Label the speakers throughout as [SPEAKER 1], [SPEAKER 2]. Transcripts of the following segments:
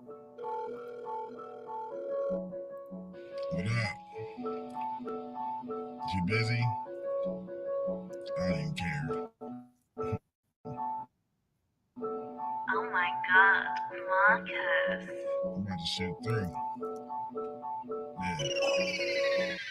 [SPEAKER 1] What up? You busy? I don't even care.
[SPEAKER 2] Oh my God, Marcus.
[SPEAKER 1] I'm about to shoot through. Yeah.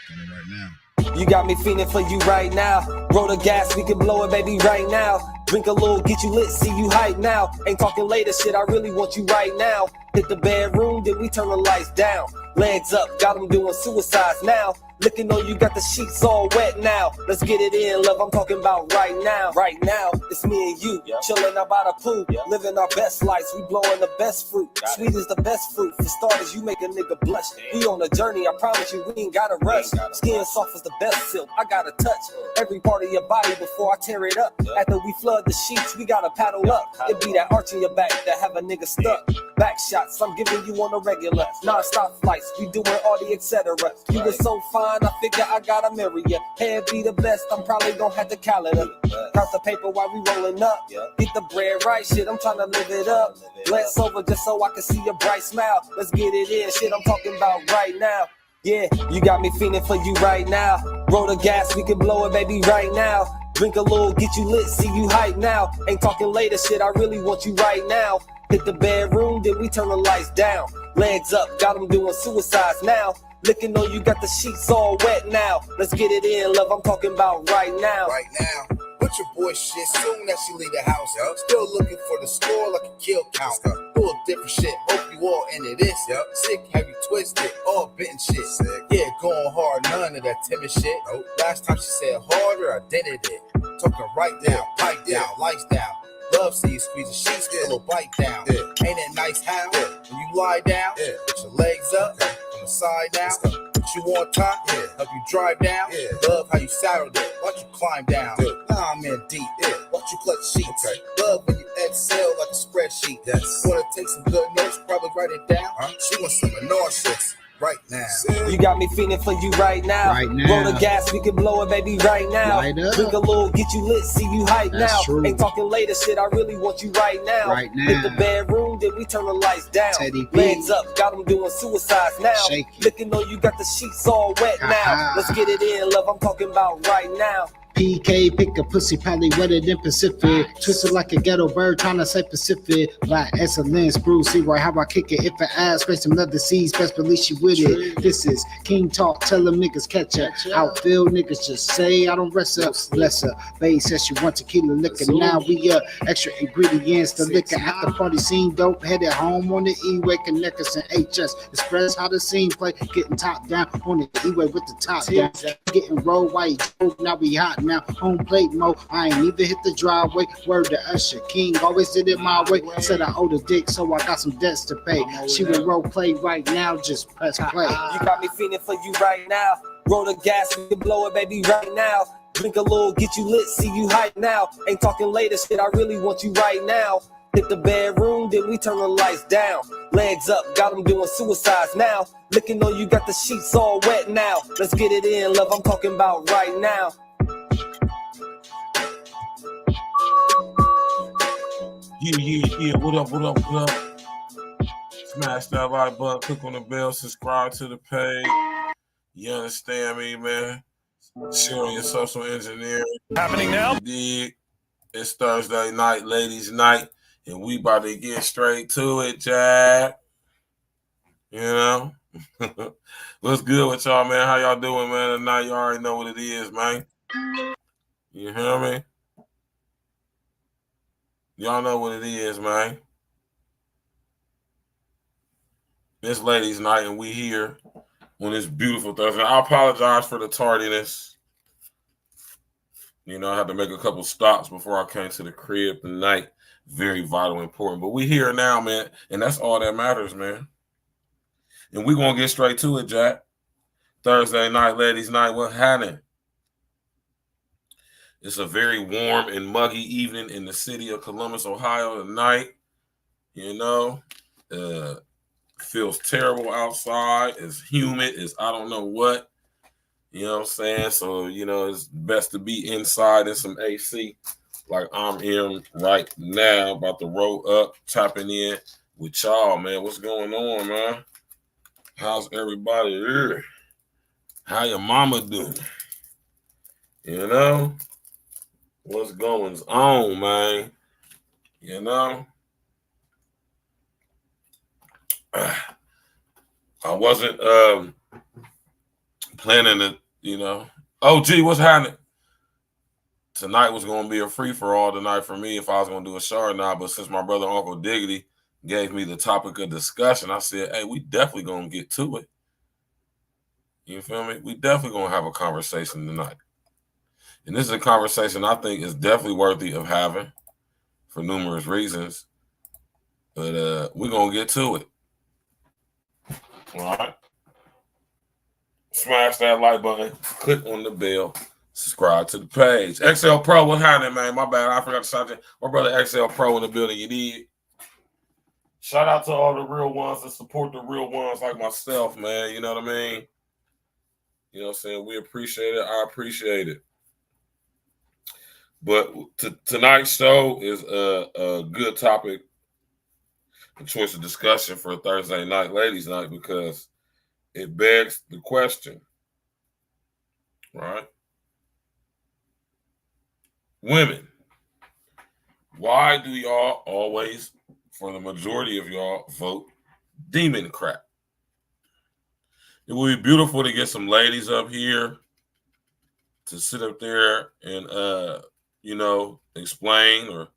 [SPEAKER 1] Coming right now.
[SPEAKER 3] You got me feeling for you right now. Roll the gas, we can blow it, baby, right now. Drink a little, get you lit, see you hype now. Ain't talking later, shit, I really want you right now. Hit the bedroom, then we turn the lights down. Legs up, got them doing suicides now. Looking on you, got the sheets all wet now. Let's get it in, love, I'm talking about right now. Right now, it's me and you, chilling out by the pool, living our best lives, we blowing the best fruit. Sweet is the best fruit, for starters, you make a nigga blush. We on a journey, I promise you, we ain't gotta rush. Skin soft as the best silk, I gotta touch every part of your body before I tear it up. After we flood the sheets, we gotta paddle up. It be that arch in your back that have a nigga stuck. Back shots, I'm giving you on a regular. Non-stop flights, we doing all the etc. You was so fine, I figure I gotta marry ya. Hair be the best, I'm probably gon' have the calendar. Count the paper while we rolling up. Get the bread right, shit, I'm tryna live it up. Glance over just so I can see your bright smile. Let's get it in, shit, I'm talking about right now. Yeah, you got me feeling for you right now. Roll the gas, we can blow it, baby, right now. Drink a little, get you lit, see you hype now. Ain't talking later, shit, I really want you right now. Hit the bedroom, then we turn the lights down. Legs up, got them doing suicides now. Looking on you, got the sheets all wet now. Let's get it in, love, I'm talking about right now.
[SPEAKER 4] Right now. Put your boy shit soon as she leave the house. Still looking for the score like a kill count. Full of different shit, hope you all into this. Sick, heavy, twisted, all bitten shit. Yeah, going hard, none of that timid shit. Last time she said harder, I did it. Talking right down, pipe down, lights down. Love see you squeeze the sheets, a little bite down. Ain't it nice how when you lie down, put your legs up, from the side down. Put you on top, help you drive down. Love how you saddled it, watch you climb down. Nah, I'm in deep, watch you clutch sheets. Love when you exhale like a spreadsheet. Wanna take some good notes, probably write it down. She wants some nauseous. Right now.
[SPEAKER 3] You got me feeling for you right now. Roll the gas, we can blow it, baby, right now. Drink a little, get you lit, see you hype now. Ain't talking later, shit, I really want you right now. Hit the bedroom, then we turn the lights down. Legs up, got them doing suicides now. Looking on you, got the sheets all wet now. Let's get it in, love, I'm talking about right now.
[SPEAKER 5] PK, pick a pussy, probably wetter than Pacific. Twisted like a ghetto bird, trying to say Pacific. Black excellence, Bruce, see right how I kick it. If I ask, face another seeds, best believe she with it. This is King Talk, tell them niggas catch her. Outfield niggas just say I don't rest up. Bless her. Babe says she want tequila liquor. Now we extra ingredients, the liquor at the party scene. Dope, headed home on the E-way, connect us in HS. Express how the scene play, getting top down on the E-way with the top down. Getting roll white, now we hot. Now home plate mode, I ain't even hit the driveway. Word to Usher, King always did it my way. Said I owed a dick, so I got some debts to pay. She will role play right now, just press play.
[SPEAKER 3] You got me feeling for you right now. Roll the gas, we can blow it, baby, right now. Drink a little, get you lit, see you hype now. Ain't talking later, shit, I really want you right now. Hit the bedroom, then we turn the lights down. Legs up, got them doing suicides now. Looking on you, got the sheets all wet now. Let's get it in, love, I'm talking about right now.
[SPEAKER 6] Yeah, what up? Smash that like button, click on the bell, subscribe to the page. You understand me, man? Share on your social engineering.
[SPEAKER 7] Happening now?
[SPEAKER 6] Dig. It's Thursday night, ladies' night, and we about to get straight to it, Jack. You know? What's good with y'all, man? How y'all doing, man? Tonight, you already know what it is, man. You hear me? Y'all know what it is, man. It's ladies' night, and we here on this beautiful Thursday. I apologize for the tardiness. You know, I had to make a couple stops before I came to the crib tonight. Very vital, important. But we here now, man, and that's all that matters, man. And we going to get straight to it, Jack. Thursday night, ladies' night, what happened? It's a very warm and muggy evening in the city of Columbus, Ohio tonight. You know, feels terrible outside. It's humid. It's I don't know what. You know what I'm saying? So, you know, it's best to be inside in some AC like I'm in right now, about to roll up, tapping in with y'all, man. What's going on, man? How's everybody here? How your mama doing? You know? What's going on, man? You know? I wasn't planning to, you know. Oh, gee, what's happening? Tonight was going to be a free-for-all tonight for me if I was going to do a show or not, but since my brother Uncle Diggity gave me the topic of discussion, I said, hey, we definitely going to get to it. You feel me? We definitely going to have a conversation tonight. And this is a conversation I think is definitely worthy of having for numerous reasons. But we're going to get to it. All right? Smash that like button. Click on the bell. Subscribe to the page. XL Pro, what's happening, man? My bad. I forgot to shout out. My brother XL Pro in the building. You need. Shout out to all the real ones that support the real ones like myself, man. You know what I mean? You know what I'm saying? We appreciate it. I appreciate it. But tonight's show is a good topic, a choice of discussion for Thursday night, ladies' night, because it begs the question, right? Women, why do y'all always, for the majority of y'all, vote Democrat? It would be beautiful to get some ladies up here to sit up there and, you know, explain or,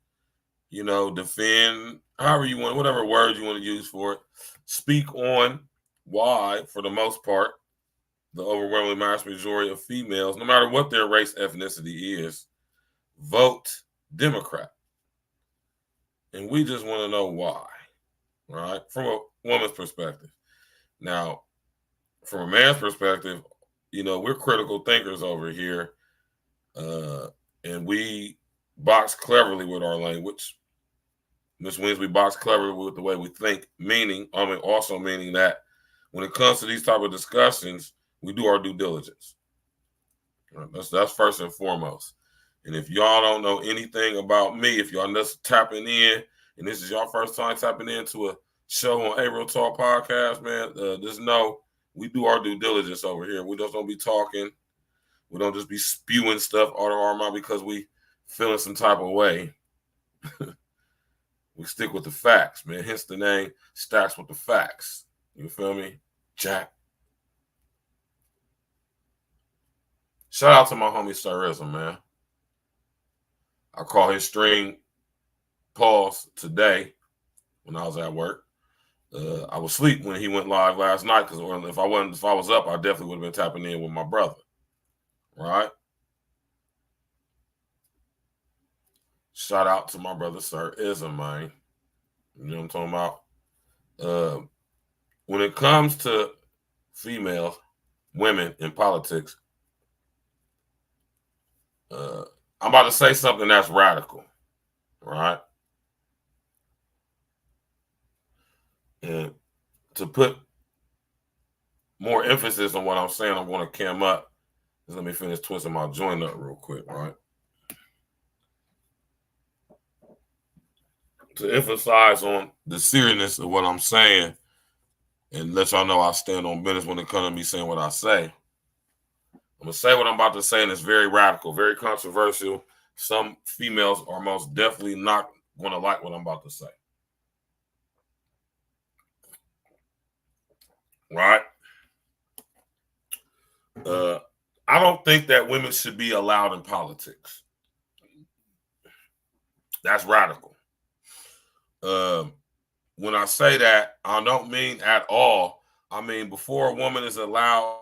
[SPEAKER 6] you know, defend, however you want, whatever word you want to use for it. Speak on why, for the most part, the overwhelming mass majority of females, no matter what their race, ethnicity is, vote Democrat. And we just want to know why, right? From a woman's perspective. Now, from a man's perspective, you know, we're critical thinkers over here, and we box cleverly with our language. This means we box cleverly with the way we think, also meaning that when it comes to these type of discussions, we do our due diligence. Right? That's first and foremost. And if y'all don't know anything about me, if y'all just tapping in, and this is your first time tapping into a show on A Real Talk Podcast, man, just know we do our due diligence over here. We just don't be talking. We don't just be spewing stuff out of our mouth because we feeling some type of way. We stick with the facts, man. Hence the name, Stacks with the Facts. You feel me? Jack. Shout out to my homie Sirism, man. I caught his stream pause today when I was at work. I was asleep when he went live last night because if I was up, I definitely would have been tapping in with my brother. Right? Shout out to my brother Sirism, man. You know what I'm talking about? When it comes to females, women in politics, I'm about to say something that's radical, right? And to put more emphasis on what I'm saying, I'm going to cam up. Just let me finish twisting my joint up real quick, right? To emphasize on the seriousness of what I'm saying and let y'all know I stand on business when it comes to me saying what I say. I'm going to say what I'm about to say, and it's very radical, very controversial. Some females are most definitely not going to like what I'm about to say. Right? I don't think that women should be allowed in politics. That's radical. When I say that, I don't mean at all. I mean, before a woman is allowed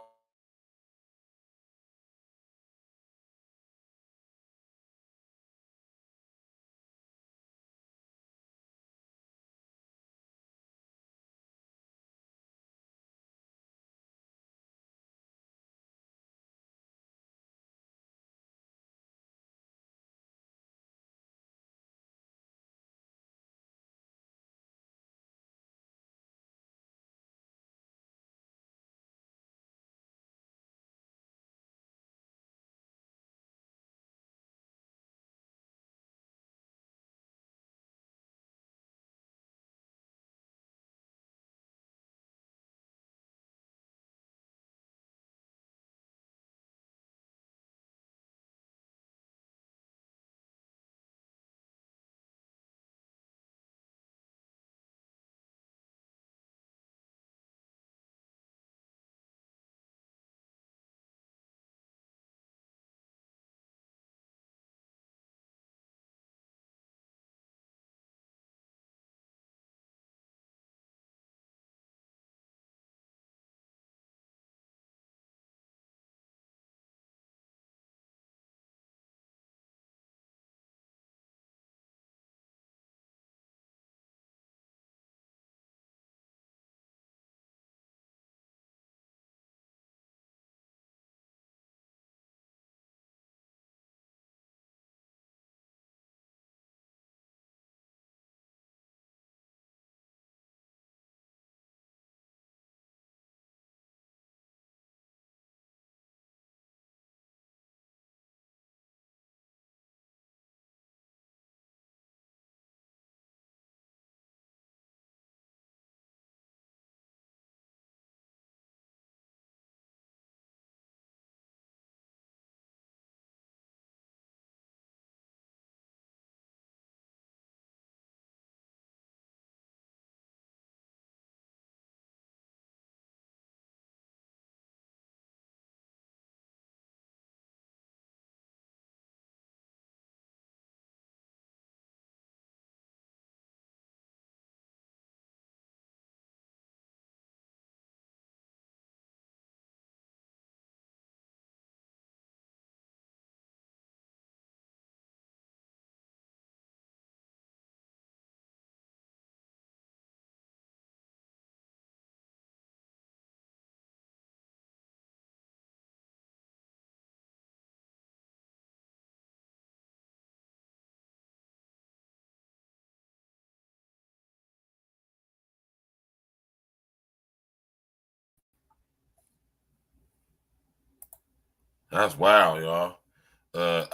[SPEAKER 6] That's wild, y'all.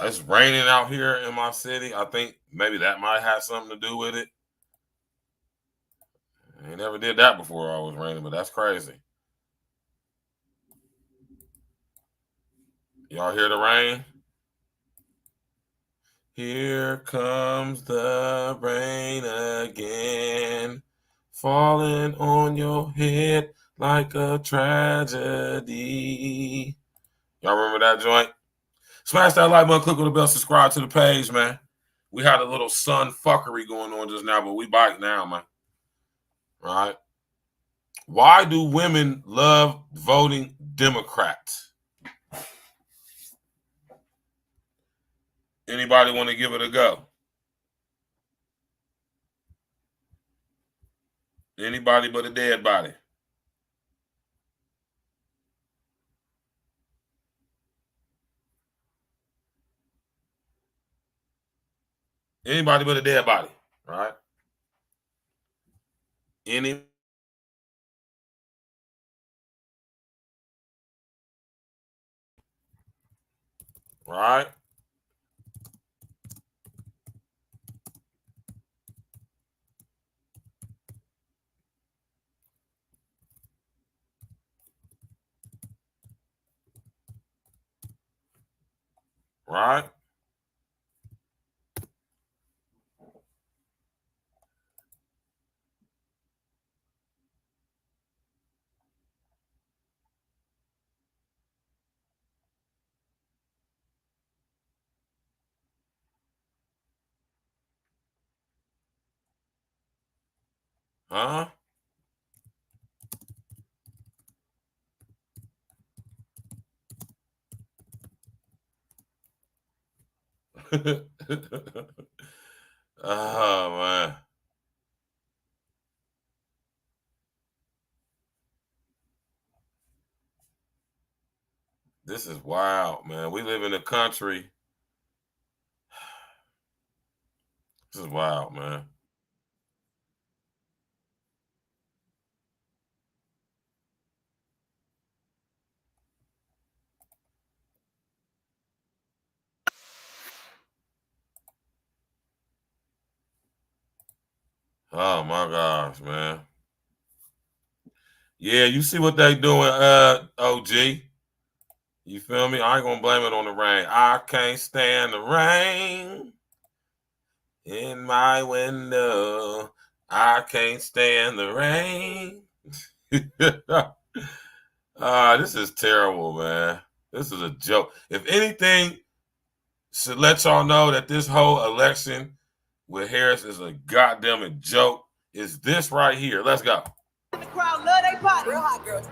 [SPEAKER 6] It's raining out here in my city. I think maybe that might have something to do with it. I never did that before. I was raining, but that's crazy. Y'all hear the rain? Here comes the rain again, falling on your head like a tragedy. Y'all remember that joint? Smash that like button, click on the bell, subscribe to the page, man. We had a little sun fuckery going on just now, but we bike now, man. All right. Why do women love voting Democrats? Anybody want to give it a go? Anybody but a dead body. Anybody but a dead body, right? Any. Right? Right? Huh? Oh, man. This is wild, man. We live in a country. This is wild, man. Oh, my gosh, man. Yeah, you see what they doing, OG. You feel me? I ain't gonna blame it on the rain. I can't stand the rain in my window. I can't stand the rain. This is terrible, man. This is a joke. If anything, should let y'all know that this whole election with Harris is a goddamn joke. Is this right here? Let's go.
[SPEAKER 7] The crowd love their body. Real hot girl.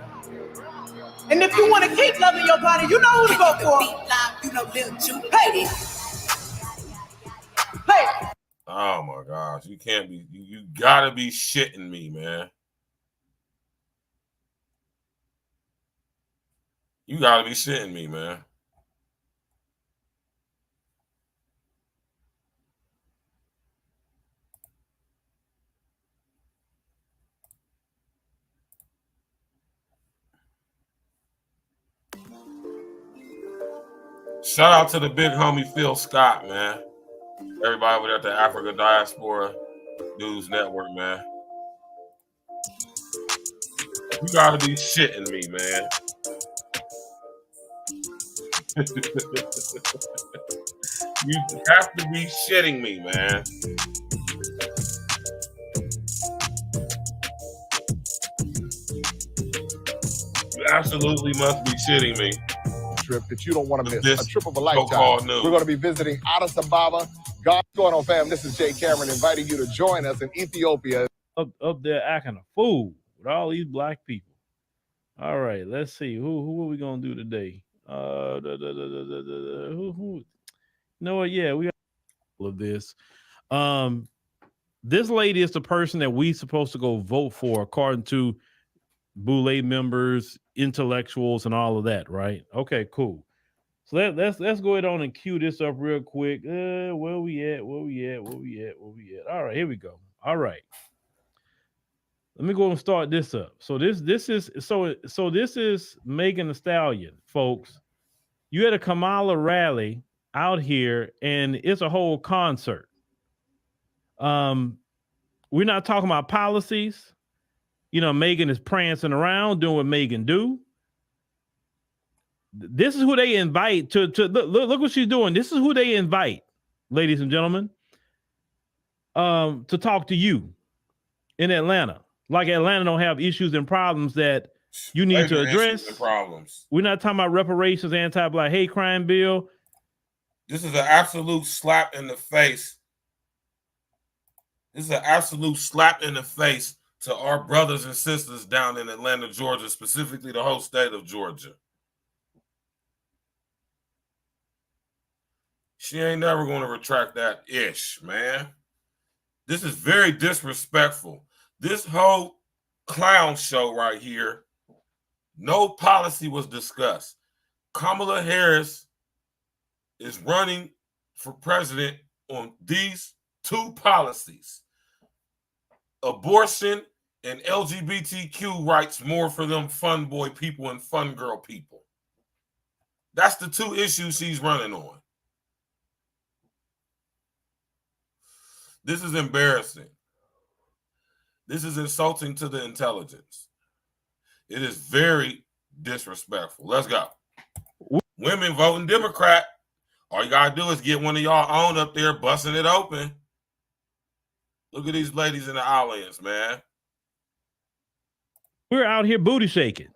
[SPEAKER 7] And if you want to keep loving your body, you know who to go for. You know, hey. Hey.
[SPEAKER 6] Oh my gosh. You can't be, you gotta be shitting me, man. You gotta be shitting me, man. Shout out to the big homie Phil Scott, man. Everybody over there at the Africa Diaspora News Network, man. You gotta be shitting me, man. You have to be shitting me, man. You absolutely must be shitting me.
[SPEAKER 8] Trip that you don't want to miss. A trip of a lifetime. We're going to be visiting Addis Ababa. What's going on, fam? This is Jay Cameron inviting you to join us in Ethiopia.
[SPEAKER 9] Up there acting a fool with all these black people. All right, let's see. Who are we gonna do today? Who? You know what? Yeah, we got all of this. This lady is the person that we supposed to go vote for, according to Boule members, intellectuals, and all of that, right? Okay, cool. So let's go ahead on and cue this up real quick. Where we at? All right, here we go. All right. Let me go and start this up. So this is Megan Thee Stallion, folks. You had a Kamala rally out here, and it's a whole concert. We're not talking about policies. You know, Megan is prancing around doing what Megan do. This is who they invite to look what she's doing. This is who they invite, ladies and gentlemen, to talk to you in Atlanta. Like Atlanta don't have issues and problems that you need to address.
[SPEAKER 6] Problems.
[SPEAKER 9] We're not talking about reparations, anti-black hate crime bill.
[SPEAKER 6] This is an absolute slap in the face. This is an absolute slap in the face to our brothers and sisters down in Atlanta, Georgia, specifically the whole state of Georgia. She ain't never going to retract that ish, man. This is very disrespectful. This whole clown show right here, no policy was discussed. Kamala Harris is running for president on these two policies: abortion and LGBTQ rights more for them fun boy people and fun girl people. That's the two issues she's running on. This is embarrassing. This is insulting to the intelligence. It is very disrespectful. Let's go. Women voting Democrat. All you got to do is get one of y'all on up there busting it open. Look at these ladies in the audience, man.
[SPEAKER 9] We're out here booty shaking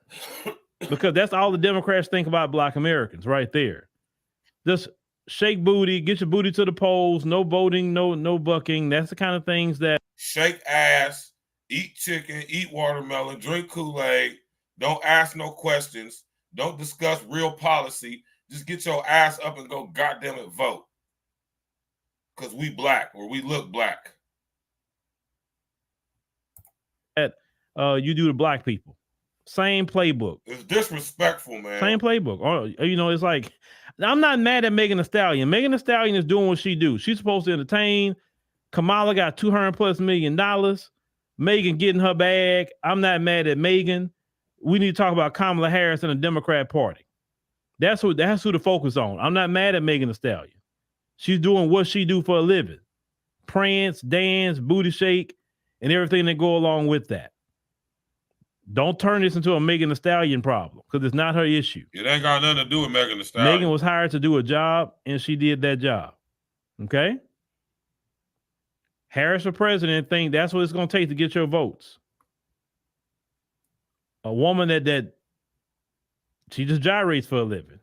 [SPEAKER 9] because that's all the Democrats think about Black Americans right there. Just shake booty, get your booty to the polls, no voting, no bucking. That's the kind of things that
[SPEAKER 6] shake ass, eat chicken, eat watermelon, drink Kool-Aid, don't ask no questions, don't discuss real policy. Just get your ass up and go goddamn it vote. Because we black or we look black.
[SPEAKER 9] That you do to black people. Same playbook.
[SPEAKER 6] It's disrespectful, man.
[SPEAKER 9] Same playbook. Or, you know, it's like, I'm not mad at Megan Thee Stallion. Megan Thee Stallion is doing what she do. She's supposed to entertain. Kamala got $200+ million. Megan getting her bag. I'm not mad at Megan. We need to talk about Kamala Harris and the Democrat Party. That's who to focus on. I'm not mad at Megan Thee Stallion. She's doing what she do for a living. Prance, dance, booty shake, and everything that go along with that. Don't turn this into a Megan Thee Stallion problem because it's not her issue.
[SPEAKER 6] It ain't got nothing to do with Megan Thee Stallion.
[SPEAKER 9] Megan was hired to do a job, and she did that job. Okay? Harris for president think that's what it's going to take to get your votes. A woman that she just gyrates for a living.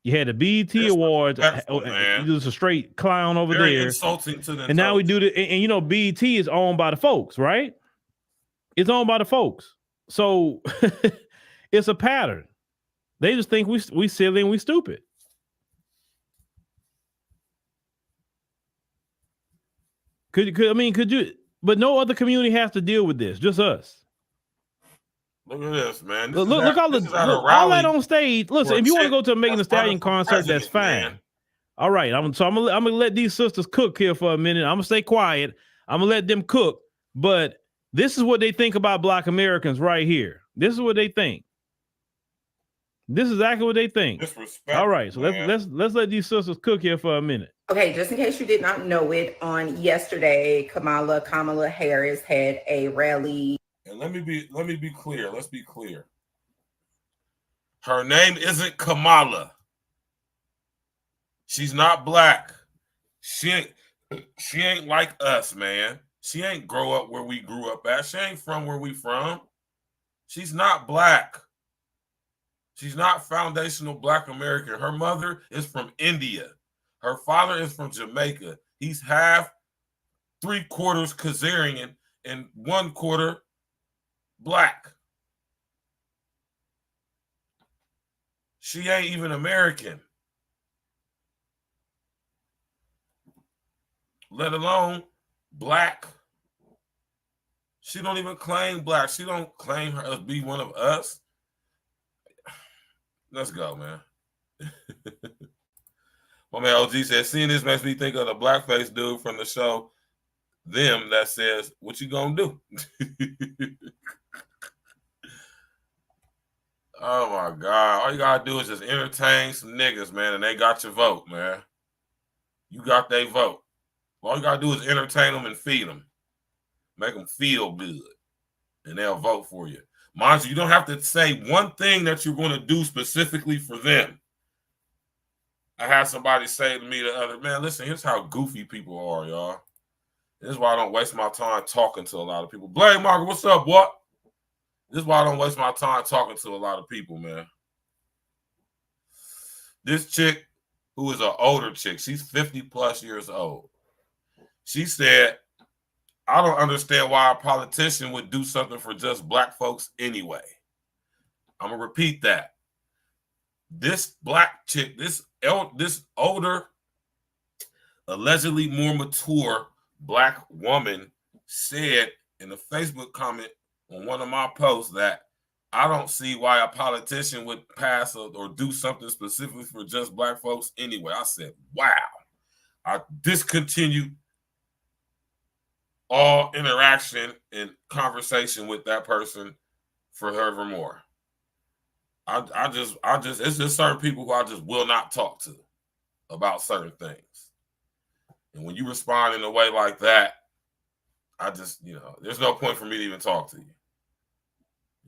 [SPEAKER 9] You had the BET Awards. Just a straight clown over
[SPEAKER 6] Very
[SPEAKER 9] there.
[SPEAKER 6] Insulting to the
[SPEAKER 9] and now we do the, and you know, BET is owned by the folks, right? It's owned by the folks. So it's a pattern. They just think we silly and we stupid. Could you? But no other community has to deal with this. Just us.
[SPEAKER 6] Look at this, man.
[SPEAKER 9] Look all that on stage. Listen, if you want to go to a Megan Thee Stallion concert, that's fine. Man. All right. I'm gonna let these sisters cook here for a minute. I'm gonna stay quiet. I'm gonna let them cook. But this is what they think about Black Americans right here. This is what they think. This is exactly what they think. All right, so let's let these sisters cook here for a minute.
[SPEAKER 10] Okay, just in case you did not know it, on yesterday, Kamala Harris had a rally.
[SPEAKER 6] And let me be clear. Let's be clear. Her name isn't Kamala. She's not black. She ain't like us, man. She ain't grow up where we grew up at. She ain't from where we from. She's not black. She's not foundational Black American. Her mother is from India. Her father is from Jamaica. He's half, 3/4 Khazarian, and 1/4 black. She ain't even American. Let alone black. She don't even claim black. She don't claim her to be one of us. Let's go, man. My man OG said, seeing this makes me think of the blackface dude from the show Them that says, what you gonna do? Oh my God. All you gotta do is just entertain some niggas, man, and they got your vote, man. You got their vote. All you gotta do is entertain them and feed them. Make them feel good. And they'll vote for you. Mind you, you don't have to say one thing that you're going to do specifically for them. I had somebody say to me the other, man, listen, here's how goofy people are, y'all. This is why I don't waste my time talking to a lot of people. Blade Marker, what's up, what? This is why I don't waste my time talking to a lot of people, man. This chick, who is an older chick, she's 50 plus years old. She said, I don't understand why a politician would do something for just black folks anyway. I'm going to repeat that. This black chick, this older, allegedly more mature black woman said in a Facebook comment on one of my posts that I don't see why a politician would pass or do something specifically for just black folks anyway. I said, wow. I discontinued all interaction and conversation with that person forevermore. I just, it's just certain people who I just will not talk to about certain things. And when you respond in a way like that, I just, there's no point for me to even talk to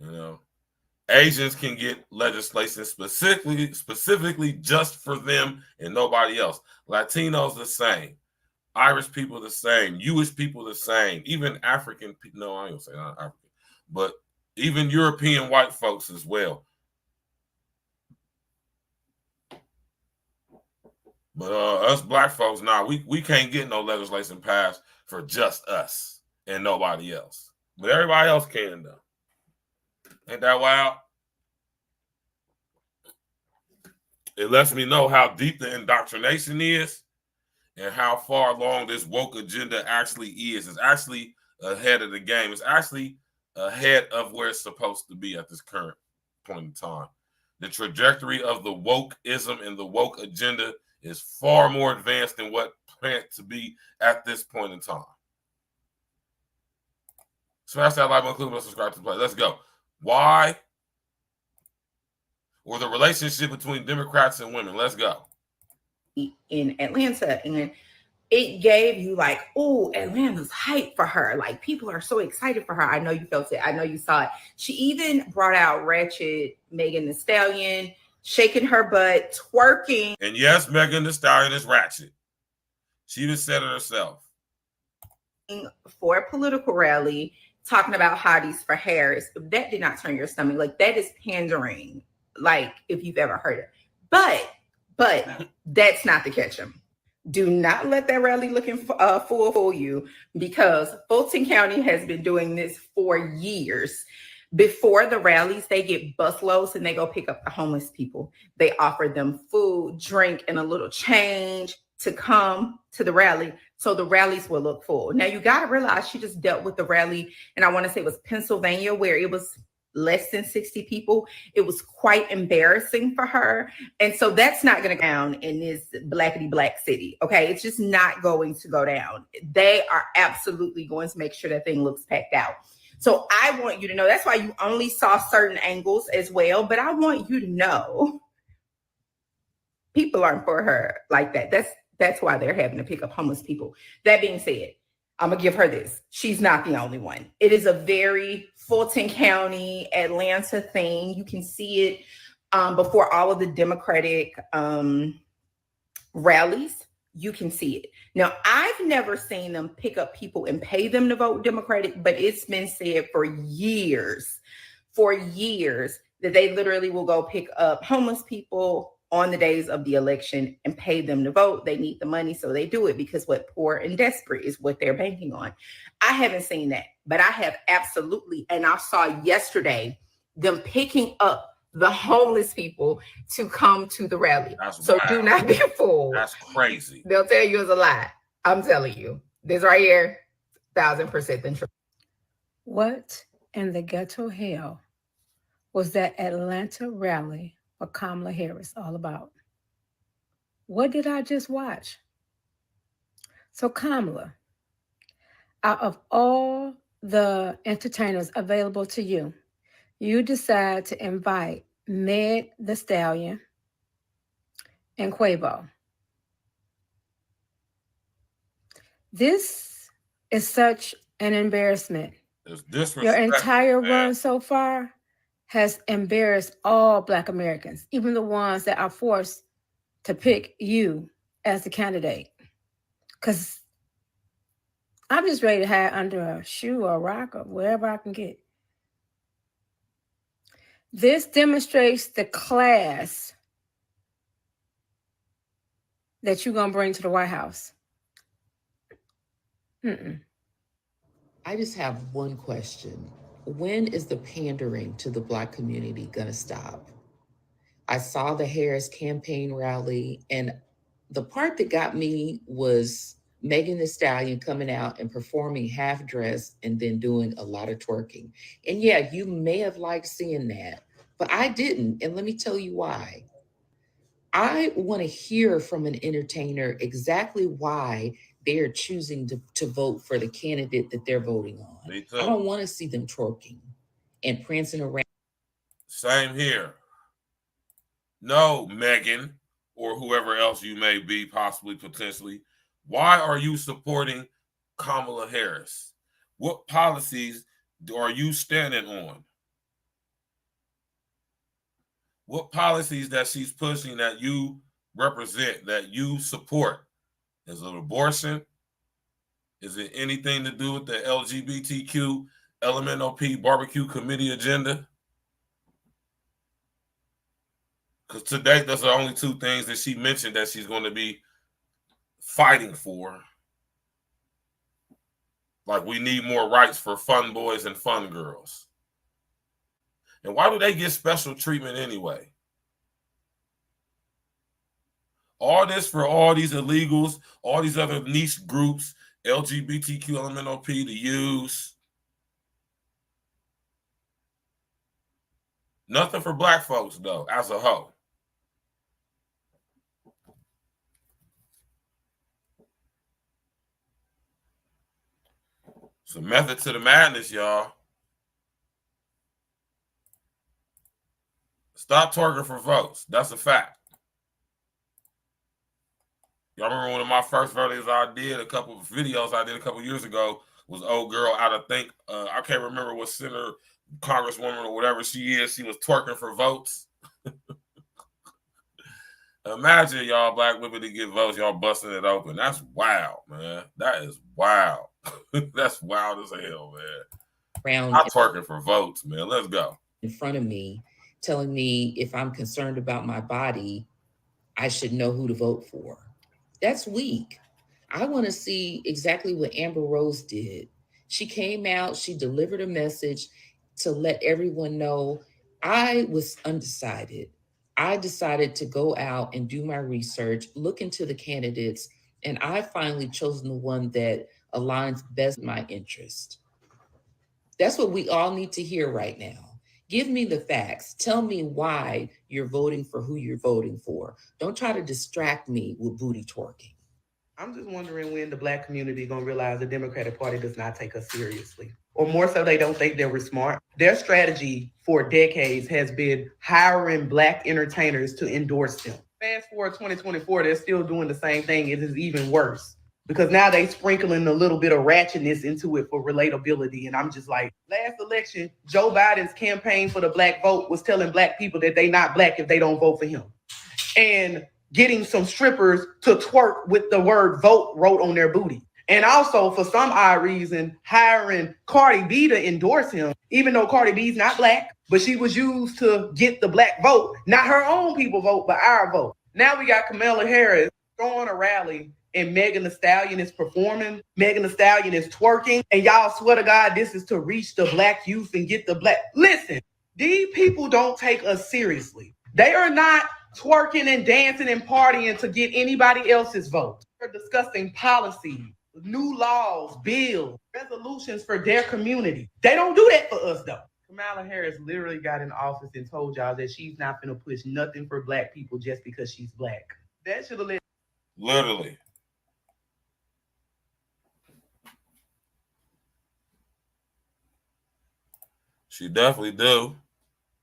[SPEAKER 6] you. Asians can get legislation specifically just for them and nobody else. Latinos the same. Irish people the same. Jewish people the same. Even African people. No, I ain't gonna say not African, but even European white folks as well. But us black folks, we can't get no legislation passed for just us and nobody else. But everybody else can, though. Ain't that wild? It lets me know how deep the indoctrination is and how far along this woke agenda actually is. It's actually ahead of the game. It's actually ahead of where it's supposed to be at this current point in time. The trajectory of the wokeism and the woke agenda is far more advanced than what planned to be at this point in time. Smash that like button, click subscribe to the play. Let's go. Why? Or the relationship between Democrats and women. Let's go.
[SPEAKER 10] In Atlanta, and it gave you like, oh, Atlanta's hype for her. Like, people are so excited for her. I know you felt it. I know you saw it. She even brought out ratchet Megan Thee Stallion, shaking her butt, twerking.
[SPEAKER 6] And yes, Megan Thee Stallion is ratchet. She even said it herself.
[SPEAKER 10] For a political rally, talking about hotties for Harris. If that did not turn your stomach, like, that is pandering, like, if you've ever heard it. But that's not the catch 'em. Do not let that rally looking fool you, because Fulton County has been doing this for years. Before the rallies, they get busloads and they go pick up the homeless people. They offer them food, drink, and a little change to come to the rally, so the rallies will look full. Now, you got to realize she just dealt with the rally, and I want to say it was Pennsylvania, where it was less than 60 people. It was quite embarrassing for her. And so that's not going to go down in this blackity black city. Okay. It's just not going to go down. They are absolutely going to make sure that thing looks packed out. So I want you to know, that's why you only saw certain angles as well. But I want you to know, people aren't for her like that. That's why they're having to pick up homeless people. That being said, I'm going to give her this. She's not the only one. It is a very Fulton County, Atlanta thing. You can see it before all of the Democratic rallies. You can see it. Now, I've never seen them pick up people and pay them to vote Democratic, but it's been said for years that they literally will go pick up homeless people on the days of the election and pay them to vote. They need the money, so they do it, because what poor and desperate is what they're banking on. I haven't seen that, but I have absolutely. And I saw yesterday them picking up the homeless people to come to the rally. So do not be fooled.
[SPEAKER 6] That's crazy.
[SPEAKER 10] They'll tell you it's a lie. I'm telling you, this right here, 1,000% the truth.
[SPEAKER 11] What in the ghetto hell was that Atlanta rally for Kamala Harris all about? What did I just watch? So Kamala, out of all the entertainers available to you, you decide to invite Meg the Stallion, and Quavo. This is such an embarrassment.
[SPEAKER 6] It's disrespectful.
[SPEAKER 11] Your entire
[SPEAKER 6] man.
[SPEAKER 11] run so far has embarrassed all Black Americans, even the ones that are forced to pick you as the candidate. Because I'm just ready to hide under a shoe or a rock or wherever I can get. This demonstrates the class that you're going to bring to the White House.
[SPEAKER 12] I just have one question. When is the pandering to the Black community going to stop? I saw the Harris campaign rally, and the part that got me was Megan Thee Stallion coming out and performing half dressed and then doing a lot of twerking. And yeah, you may have liked seeing that, but I didn't. And let me tell you why. I want to hear from an entertainer exactly why they are choosing to vote for the candidate that they're voting on.
[SPEAKER 6] Me too.
[SPEAKER 12] I don't want to see them twerking and prancing around.
[SPEAKER 6] Same here. No, Megan, or whoever else you may be, possibly, potentially, why are you supporting Kamala Harris? What policies are you standing on? What policies that she's pushing that you represent, that you support? Is it abortion? Is it anything to do with the LGBTQ LMNOP barbecue committee agenda? Because today, those are the only two things that she mentioned that she's going to be fighting for. Like, we need more rights for fun boys and fun girls. And why do they get special treatment anyway? All this for all these illegals, all these other niche groups, LGBTQ, LMNOP, the U's. Nothing for Black folks, though, as a whole. It's a method to the madness, y'all. Stop twerking for votes. That's a fact. Y'all remember one of my first videos I did, a couple years ago, was old girl out of I can't remember what senator, congresswoman or whatever she is. She was twerking for votes. Imagine y'all Black women to get votes, y'all busting it open. That's wild, man. That is wild. That's wild as hell, man. I'm twerking for votes, man. Let's go.
[SPEAKER 12] In front of me, telling me if I'm concerned about my body, I should know who to vote for. That's weak. I want to see exactly what Amber Rose did. She came out, she delivered a message to let everyone know I was undecided. I decided to go out and do my research, look into the candidates, and I finally chosen the one that aligns best with my interest. That's what we all need to hear right now. Give me the facts. Tell me why you're voting for who you're voting for. Don't try to distract me with booty twerking.
[SPEAKER 13] I'm just wondering when the Black community is going to realize the Democratic Party does not take us seriously. Or more so, they don't think that we're smart. Their strategy for decades has been hiring Black entertainers to endorse them. Fast forward 2024, they're still doing the same thing. It is even worse. Because now they sprinkling a little bit of ratchetness into it for relatability. And I'm just like, last election, Joe Biden's campaign for the Black vote was telling Black people that they not Black if they don't vote for him. And getting some strippers to twerk with the word vote wrote on their booty. And also, for some odd reason, hiring Cardi B to endorse him, even though Cardi B's not Black, but she was used to get the Black vote, not her own people vote, but our vote. Now we got Kamala Harris throwing a rally and Megan Thee Stallion is performing. Megan Thee Stallion is twerking. And y'all swear to God, this is to reach the Black youth and get the Black. Listen, these people don't take us seriously. They are not twerking and dancing and partying to get anybody else's vote. They're discussing policy, new laws, bills, resolutions for their community. They don't do that for us, though. Kamala Harris literally got in office and told y'all that she's not going to push nothing for Black people just because she's Black. That should have let.
[SPEAKER 6] Literally. She definitely do,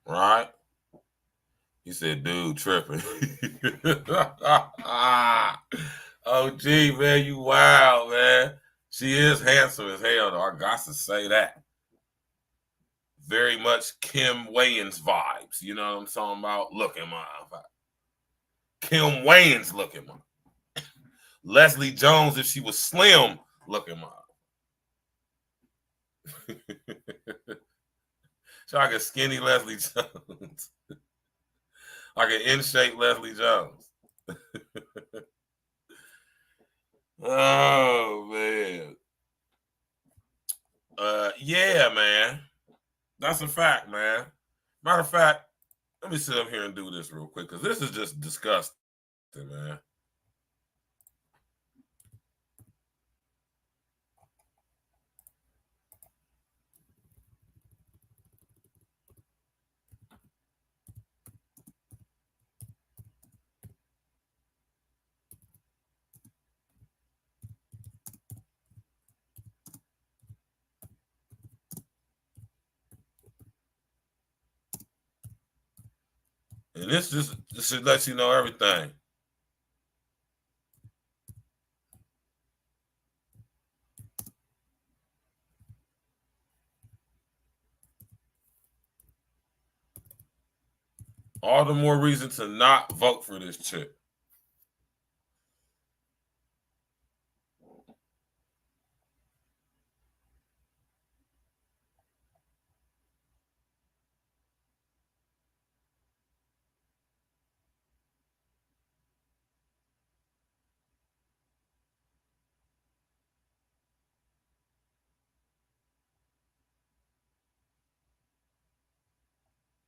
[SPEAKER 6] right? He said, dude, tripping. Oh, gee, man, you wild, man. She is handsome as hell, though. I got to say that. Very much Kim Wayans vibes. You know what I'm talking about? Look at my Kim Wayans looking mom. Leslie Jones, if she was slim, looking mom. So like a skinny Leslie Jones. Like an in-shape Leslie Jones. Oh, man. Yeah, man. That's a fact, man. Matter of fact, let me sit up here and do this real quick because this is just disgusting, man. And this should let you know everything. All the more reason to not vote for this chick.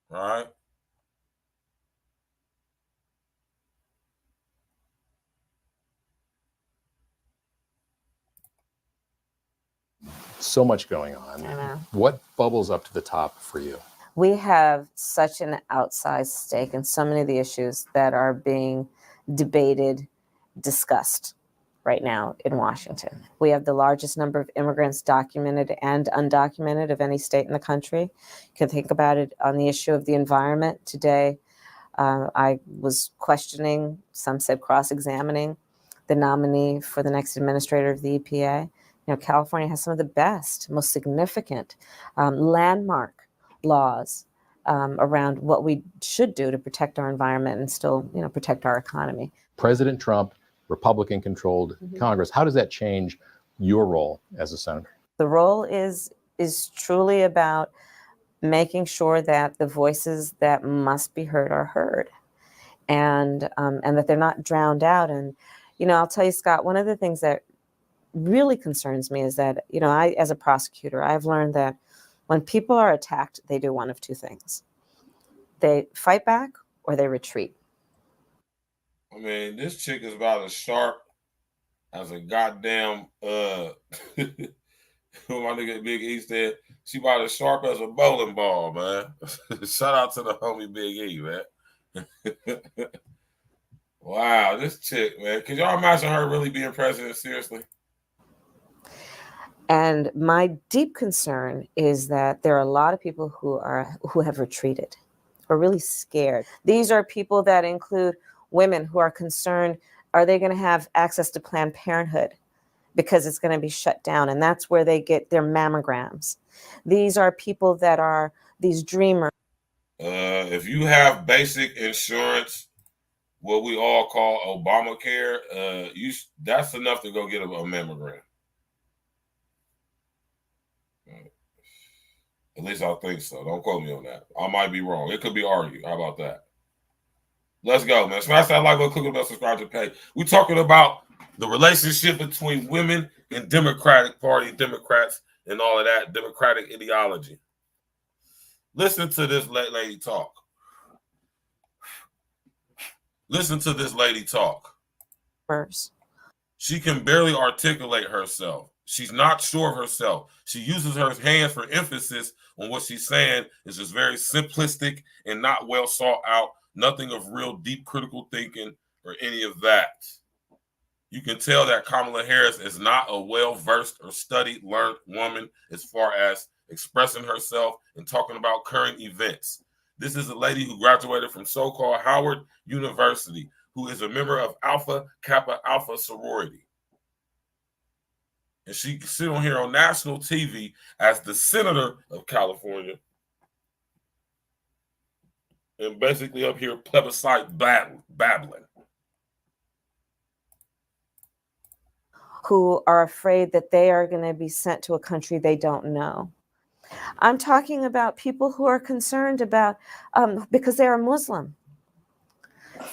[SPEAKER 6] All right.
[SPEAKER 14] So much going on.
[SPEAKER 15] I know.
[SPEAKER 14] What bubbles up to the top for you?
[SPEAKER 15] We have such an outsized stake in so many of the issues that are being debated, discussed right now in Washington. We have the largest number of immigrants documented and undocumented of any state in the country. You can think about it on the issue of the environment. Today, I was questioning, some said cross-examining, the nominee for the next administrator of the EPA. You know, California has some of the best, most significant landmark laws around what we should do to protect our environment and still, you know, protect our economy.
[SPEAKER 14] President Trump, Republican-controlled Congress, how does that change your role as a senator?
[SPEAKER 15] The role is truly about making sure that the voices that must be heard are heard, and that they're not drowned out. And, you know, I'll tell you, Scott, one of the things that really concerns me is that, you know, I, as a prosecutor, I've learned that when people are attacked, they do one of two things. They fight back or they retreat.
[SPEAKER 6] I mean, this chick is about as sharp as a goddamn my nigga Big E said, she about as sharp as a bowling ball, man. Shout out to the homie Big E, man. Wow, this chick, man. Could y'all imagine her really being president, seriously?
[SPEAKER 15] And my deep concern is that there are a lot of people who have retreated, who are really scared. These are people that include women who are concerned, are they going to have access to Planned Parenthood because it's going to be shut down? And that's where they get their mammograms. These are people that are these dreamers.
[SPEAKER 6] If you have basic insurance, what we all call Obamacare, that's enough to go get a mammogram. At least I think so. Don't quote me on that. I might be wrong. It could be argued. How about that? Let's go, man. Smash that like button, click on the bell, subscribe to the page. We're talking about the relationship between women and Democratic Party, Democrats, and all of that Democratic ideology. Listen to this lady talk. Listen to this lady talk.
[SPEAKER 15] First.
[SPEAKER 6] She can barely articulate herself. She's not sure of herself. She uses her hands for emphasis on what she's saying. It's just very simplistic and not well sought out. Nothing of real deep critical thinking or any of that. You can tell that Kamala Harris is not a well-versed or studied, learned woman as far as expressing herself and talking about current events. This is a lady who graduated from so-called Howard University, who is a member of Alpha Kappa Alpha sorority. And she can sit on here on national TV as the senator of California and basically up here plebiscite babbling.
[SPEAKER 15] Who are afraid that they are going to be sent to a country they don't know. I'm talking about people who are concerned about, because they are Muslim.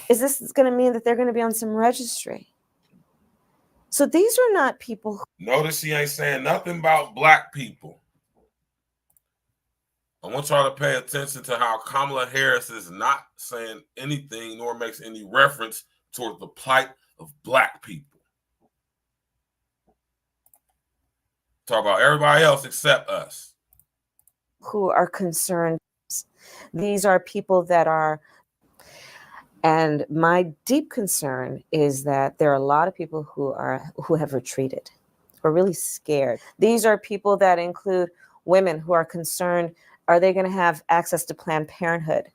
[SPEAKER 15] Is this going to mean that they're going to be on some registry? So these are not people who...
[SPEAKER 6] Notice she ain't saying nothing about black people. I want y'all to pay attention to how Kamala Harris is not saying anything nor makes any reference toward the plight of black people. Talk about everybody else except us.
[SPEAKER 15] Who are concerned. These are people that are... And my deep concern is that there are a lot of people who have retreated, who are really scared. These are people that include women who are concerned, are they going to have access to Planned Parenthood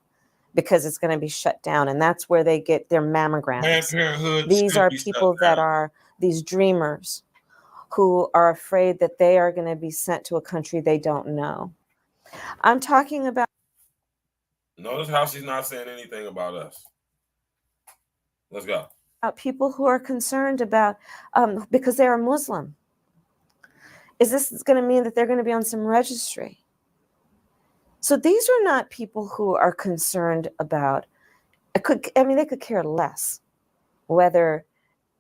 [SPEAKER 15] because it's going to be shut down? And that's where they get their mammograms.
[SPEAKER 6] Planned Parenthood.
[SPEAKER 15] These are people that are these dreamers who are afraid that they are going to be sent to a country they don't know. I'm talking about...
[SPEAKER 6] Notice how she's not saying anything about us. Let's go.
[SPEAKER 15] People who are concerned about, because they are Muslim. Is this going to mean that they're going to be on some registry? So these are not people who are concerned about, they could care less whether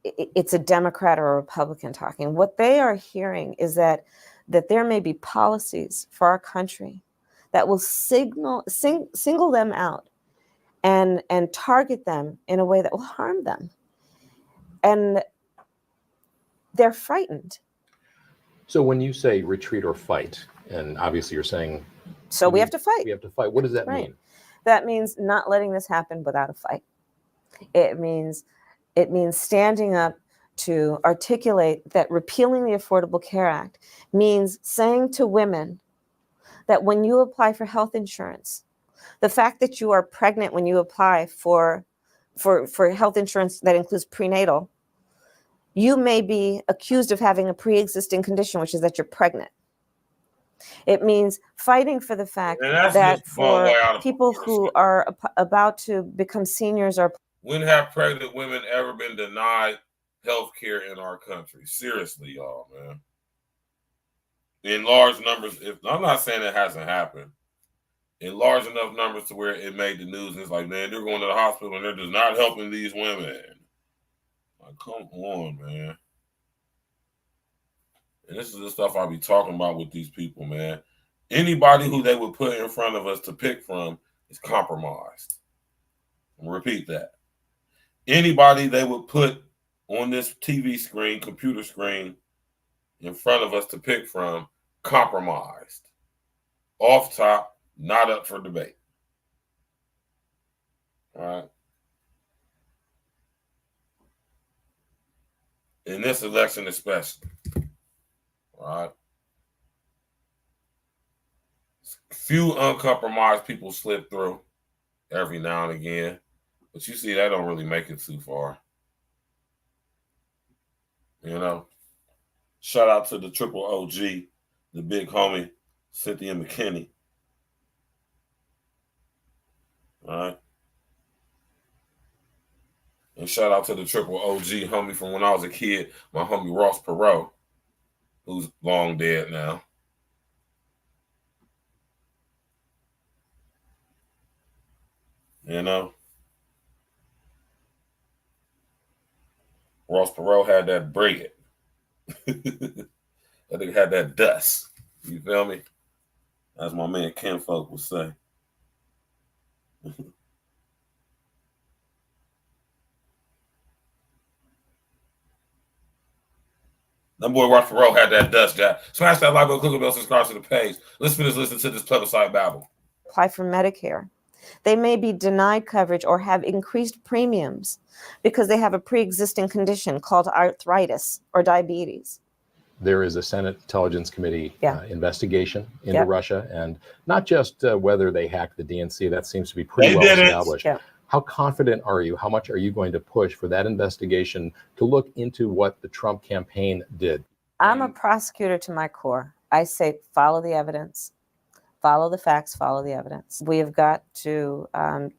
[SPEAKER 15] it's a Democrat or a Republican talking. What they are hearing is that there may be policies for our country that will single them out and target them in a way that will harm them. And they're frightened.
[SPEAKER 14] So when you say retreat or fight, and obviously you're saying...
[SPEAKER 15] So we have to fight.
[SPEAKER 14] We have to fight. What does that mean?
[SPEAKER 15] That means not letting this happen without a fight. It means standing up to articulate that repealing the Affordable Care Act means saying to women that when you apply for health insurance, the fact that you are pregnant when you apply for health insurance that includes prenatal, you may be accused of having a pre-existing condition, which is that you're pregnant. It means fighting for the fact that for people who are about to become seniors or...
[SPEAKER 6] When have pregnant women ever been denied health care in our country? Seriously, y'all, man. In large numbers, I'm not saying it hasn't happened. In large enough numbers to where it made the news, and it's like, man, they're going to the hospital and they're just not helping these women. Like, come on, man. And this is the stuff I'll be talking about with these people, man. Anybody who they would put in front of us to pick from is compromised. I'll repeat that. Anybody they would put on this TV screen, computer screen, in front of us to pick from, compromised. Off top, not up for debate. All right. In this election especially. All right. Few uncompromised people slip through every now and again. But you see, that don't really make it too far. You know? Shout out to the triple OG, the big homie, Cynthia McKinney. All right. And shout out to the triple OG homie from when I was a kid, my homie Ross Perot, who's long dead now. You know? Ross Perot had that bread. I think had that dust. You feel me? As my man Ken Folk would say. That boy Ross Perot had that dust, guy. Smash that like button, click the bell, subscribe to the page. Let's finish listening to this plebiscite babble.
[SPEAKER 15] Apply for Medicare. They may be denied coverage or have increased premiums because they have a pre-existing condition called arthritis or diabetes.
[SPEAKER 14] there is a Senate Intelligence Committee investigation into
[SPEAKER 15] Yep.
[SPEAKER 14] Russia, and not just whether they hacked the DNC. That seems to be pretty well established.
[SPEAKER 15] Yep.
[SPEAKER 14] How confident are you? How much are you going to push for that investigation to look into what the Trump campaign did?
[SPEAKER 15] I'm a prosecutor to my core. I say follow the evidence, follow the facts, follow the evidence. We have got to.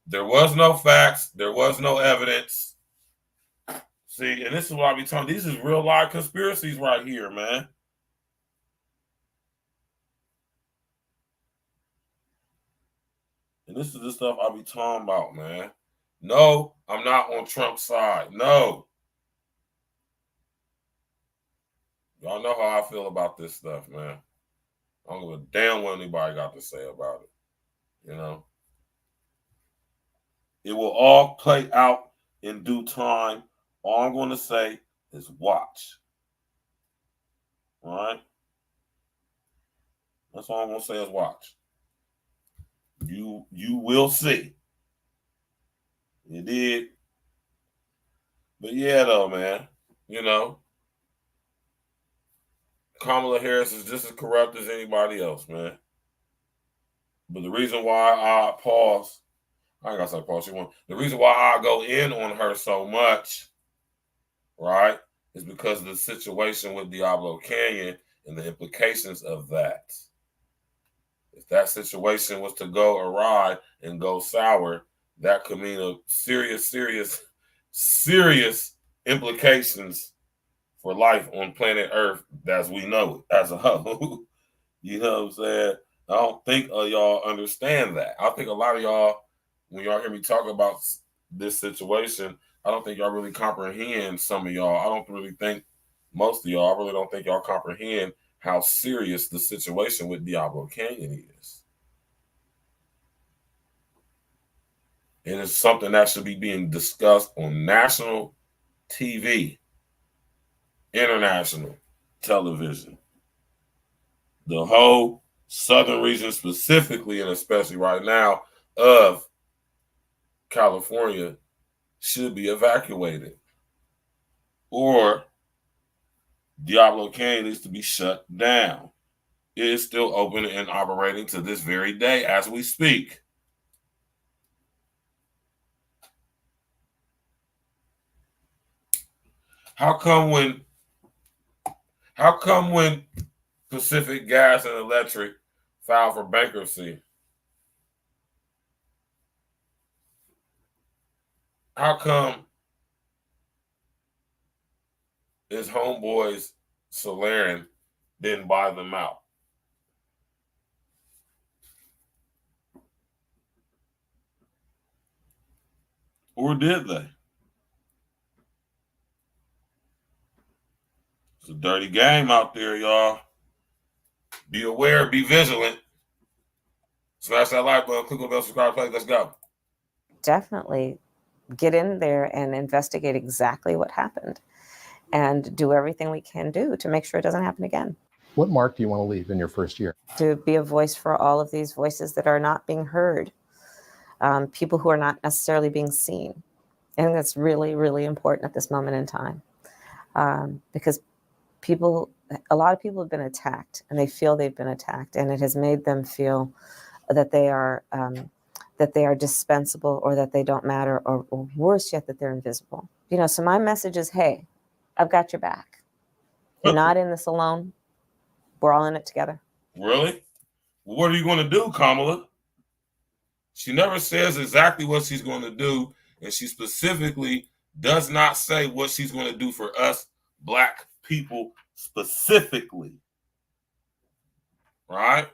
[SPEAKER 6] There was no facts. There was no evidence. See, and this is why I be telling these is real life conspiracies right here, man. And this is the stuff I be talking about, man. No, I'm not on Trump's side. No. Y'all know how I feel about this stuff, man. I don't give a damn what anybody got to say about it. You know? It will all play out in due time. All I'm going to say is watch. All right? That's all I'm going to say is watch. You will see. You did. But yeah, though, man. You know, Kamala Harris is just as corrupt as anybody else, man. But the reason why I pause, I ain't got to say pause. The reason why I go in on her so much, right, is because of the situation with Diablo Canyon and the implications of that. If that situation was to go awry and go sour, that could mean a serious implications for life on planet Earth as we know it as a whole. You know what I'm saying? I don't think y'all understand that. I think a lot of y'all, when y'all hear me talk about this situation, I don't think y'all really comprehend some of y'all. I don't really think most of y'all, I really don't think y'all comprehend how serious the situation with Diablo Canyon is. It is something that should be being discussed on national TV, international television. The whole southern region specifically, and especially right now, of California should be evacuated. Or Diablo Canyon needs to be shut down. It is still open and operating to this very day as we speak. How come when Pacific Gas and Electric filed for bankruptcy, how come his homeboys Solarian didn't buy them out? Or did they? It's a dirty game out there, y'all. Be aware, be vigilant. Smash that like button, click on the bell, subscribe, play. Let's go.
[SPEAKER 15] Definitely get in there and investigate exactly what happened and do everything we can do to make sure it doesn't happen again.
[SPEAKER 14] What mark do you want to leave in your first year?
[SPEAKER 15] To be a voice for all of these voices that are not being heard, people who are not necessarily being seen. I think that's really, really important at this moment in time, because a lot of people have been attacked and they feel they've been attacked, and it has made them feel that they are dispensable, or that they don't matter, or worse yet, that they're invisible. You know, so my message is, hey, I've got your back. You're not in this alone. We're all in it together.
[SPEAKER 6] Really? Well, what are you going to do, Kamala? She never says exactly what she's going to do, and she specifically does not say what she's going to do for us Black people specifically. Right?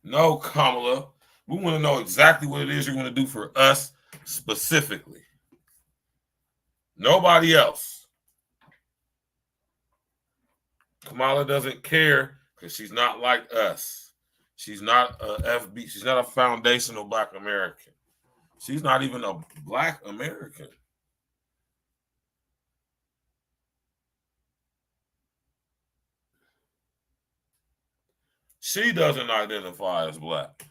[SPEAKER 6] No, Kamala. We want to know exactly what it is you're going to do for us specifically. Nobody else. Kamala doesn't care because she's not like us. She's not a FB. She's not a foundational Black American. She's not even a Black American. She doesn't identify as Black.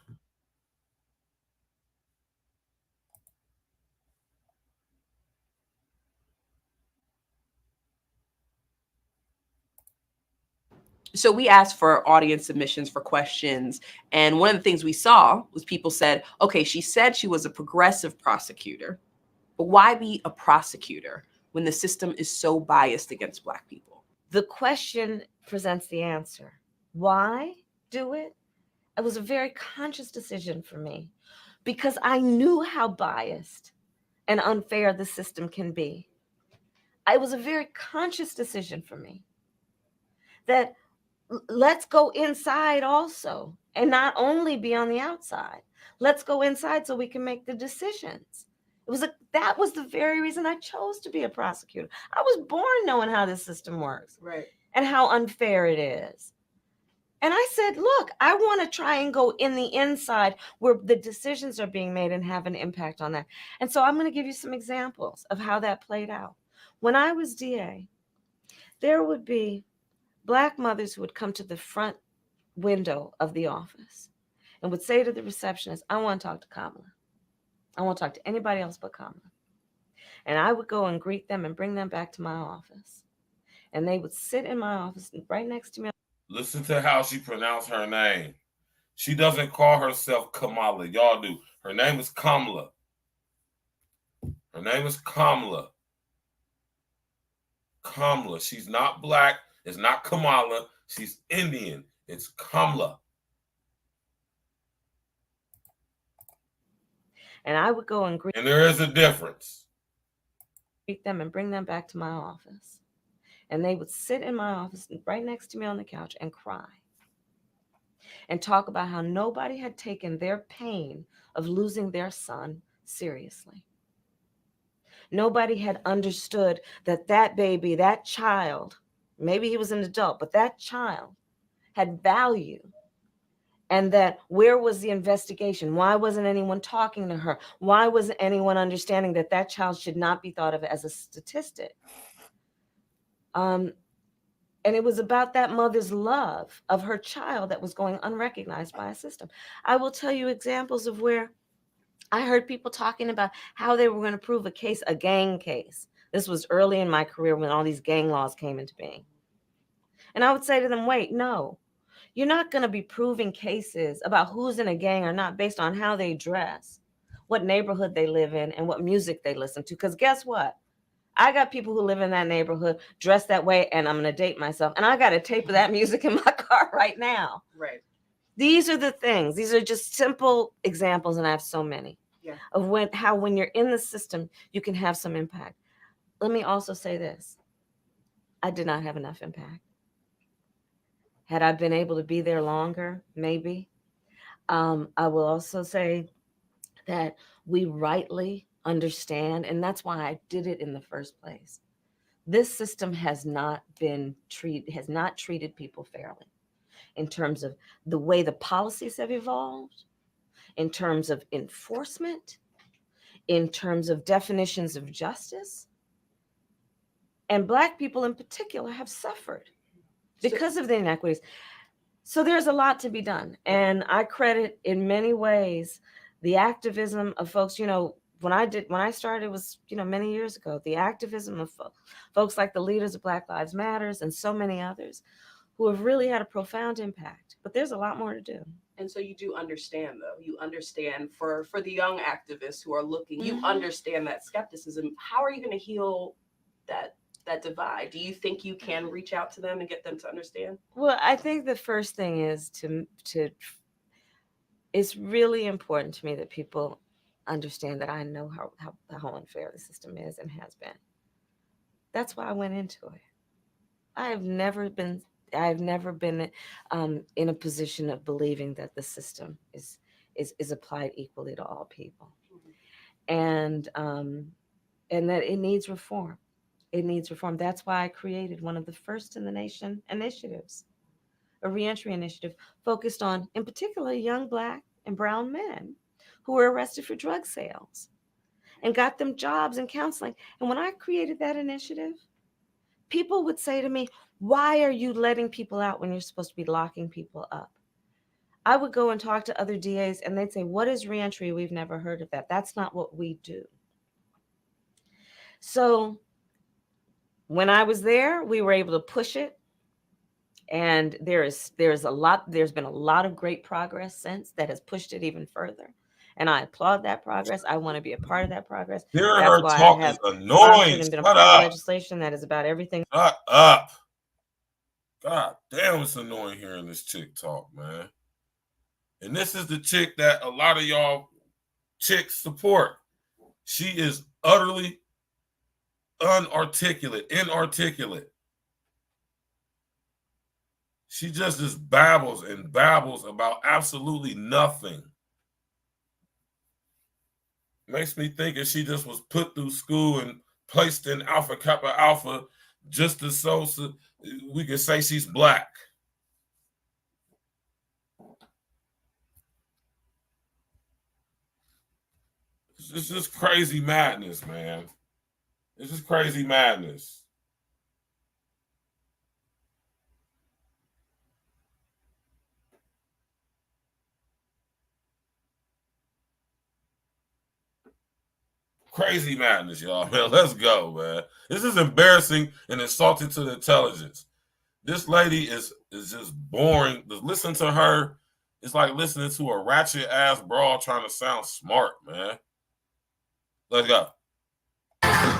[SPEAKER 16] So we asked for audience submissions for questions. And one of the things we saw was people said, okay, she said she was a progressive prosecutor, but why be a prosecutor when the system is so biased against Black people?
[SPEAKER 15] The question presents the answer. Why do it? It was a very conscious decision for me because I knew how biased and unfair the system can be. It was a very conscious decision for me that let's go inside also and not only be on the outside. Let's go inside so we can make the decisions. That was the very reason I chose to be a prosecutor. I was born knowing how this system works,
[SPEAKER 16] right,
[SPEAKER 15] and how unfair it is. And I said, look, I want to try and go in the inside where the decisions are being made and have an impact on that. And so I'm going to give you some examples of how that played out. When I was DA, there would be Black mothers who would come to the front window of the office and would say to the receptionist, I want to talk to Kamala. I won't talk to anybody else but Kamala. And I would go and greet them and bring them back to my office. And they would sit in my office right next to me.
[SPEAKER 6] Listen to how she pronounced her name. She doesn't call herself Kamala. Y'all do. Her name is Kamala. Her name is Kamala. Kamala. She's not Black. It's not Kamala. She's Indian. It's Kamala.
[SPEAKER 15] And I would go and greet.
[SPEAKER 6] And there is a difference.
[SPEAKER 15] Greet them and bring them back to my office. And they would sit in my office right next to me on the couch and cry and talk about how nobody had taken their pain of losing their son seriously. Nobody had understood that that baby, that child, maybe he was an adult, but that child had value. And that where was the investigation? Why wasn't anyone talking to her? Why wasn't anyone understanding that that child should not be thought of as a statistic? And it was about that mother's love of her child that was going unrecognized by a system. I will tell you examples of where I heard people talking about how they were going to prove a case, a gang case. This was early in my career when all these gang laws came into being. And I would say to them, wait, no, you're not going to be proving cases about who's in a gang or not based on how they dress, what neighborhood they live in, and what music they listen to. Because guess what? I got people who live in that neighborhood, dress that way, and I'm going to date myself. And I got a tape of that music in my car right now.
[SPEAKER 16] Right.
[SPEAKER 15] These are the things. These are just simple examples, and I have so many, of how when you're in the system, you can have some impact. Let me also say this. I did not have enough impact. Had I been able to be there longer, maybe. I will also say that we rightly understand, and that's why I did it in the first place. This system has not treated people fairly in terms of the way the policies have evolved, in terms of enforcement, in terms of definitions of justice. And Black people in particular have suffered because of the inequities. So there's a lot to be done. And I credit in many ways the activism of folks, when I started, it was, many years ago, the activism of folks like the leaders of Black Lives Matters and so many others who have really had a profound impact. But there's a lot more to do.
[SPEAKER 16] And so you do understand, though. You understand for the young activists who are looking, you understand that skepticism. How are you going to heal that divide? Do you think you can reach out to them and get them to understand?
[SPEAKER 15] Well, I think the first thing is it's really important to me that people understand that I know how unfair the system is and has been. That's why I went into it. I have never been in a position of believing that the system is applied equally to all people, and that it needs reform. It needs reform. That's why I created one of the first in the nation initiatives, a reentry initiative focused on, in particular, young Black and brown men who were arrested for drug sales and got them jobs and counseling. And when I created that initiative, people would say to me, why are you letting people out when you're supposed to be locking people up? I would go and talk to other DAs and they'd say, what is reentry? We've never heard of that. That's not what we do. So when I was there, we were able to push it. And there's been a lot of great progress since that has pushed it even further. And I applaud that progress. I want to be a part of that progress.
[SPEAKER 6] Hearing
[SPEAKER 15] That's
[SPEAKER 6] her
[SPEAKER 15] why
[SPEAKER 6] talk
[SPEAKER 15] I have
[SPEAKER 6] is annoying.
[SPEAKER 15] sponsored and been a
[SPEAKER 6] Shut
[SPEAKER 15] part of
[SPEAKER 6] up.
[SPEAKER 15] legislation that is about everything.
[SPEAKER 6] Shut up. God damn, it's annoying hearing this chick talk, man. And this is the chick that a lot of y'all chicks support. She is utterly inarticulate. She just babbles and babbles about absolutely nothing. Makes me think that she just was put through school and placed in Alpha Kappa Alpha just to so we can say she's black. It's just crazy madness, man. It's just crazy madness. Crazy madness, y'all. Man, let's go, man. This is embarrassing and insulting to the intelligence. This lady is just boring. Listen to her. It's like listening to a ratchet ass broad trying to sound smart, man. Let's go.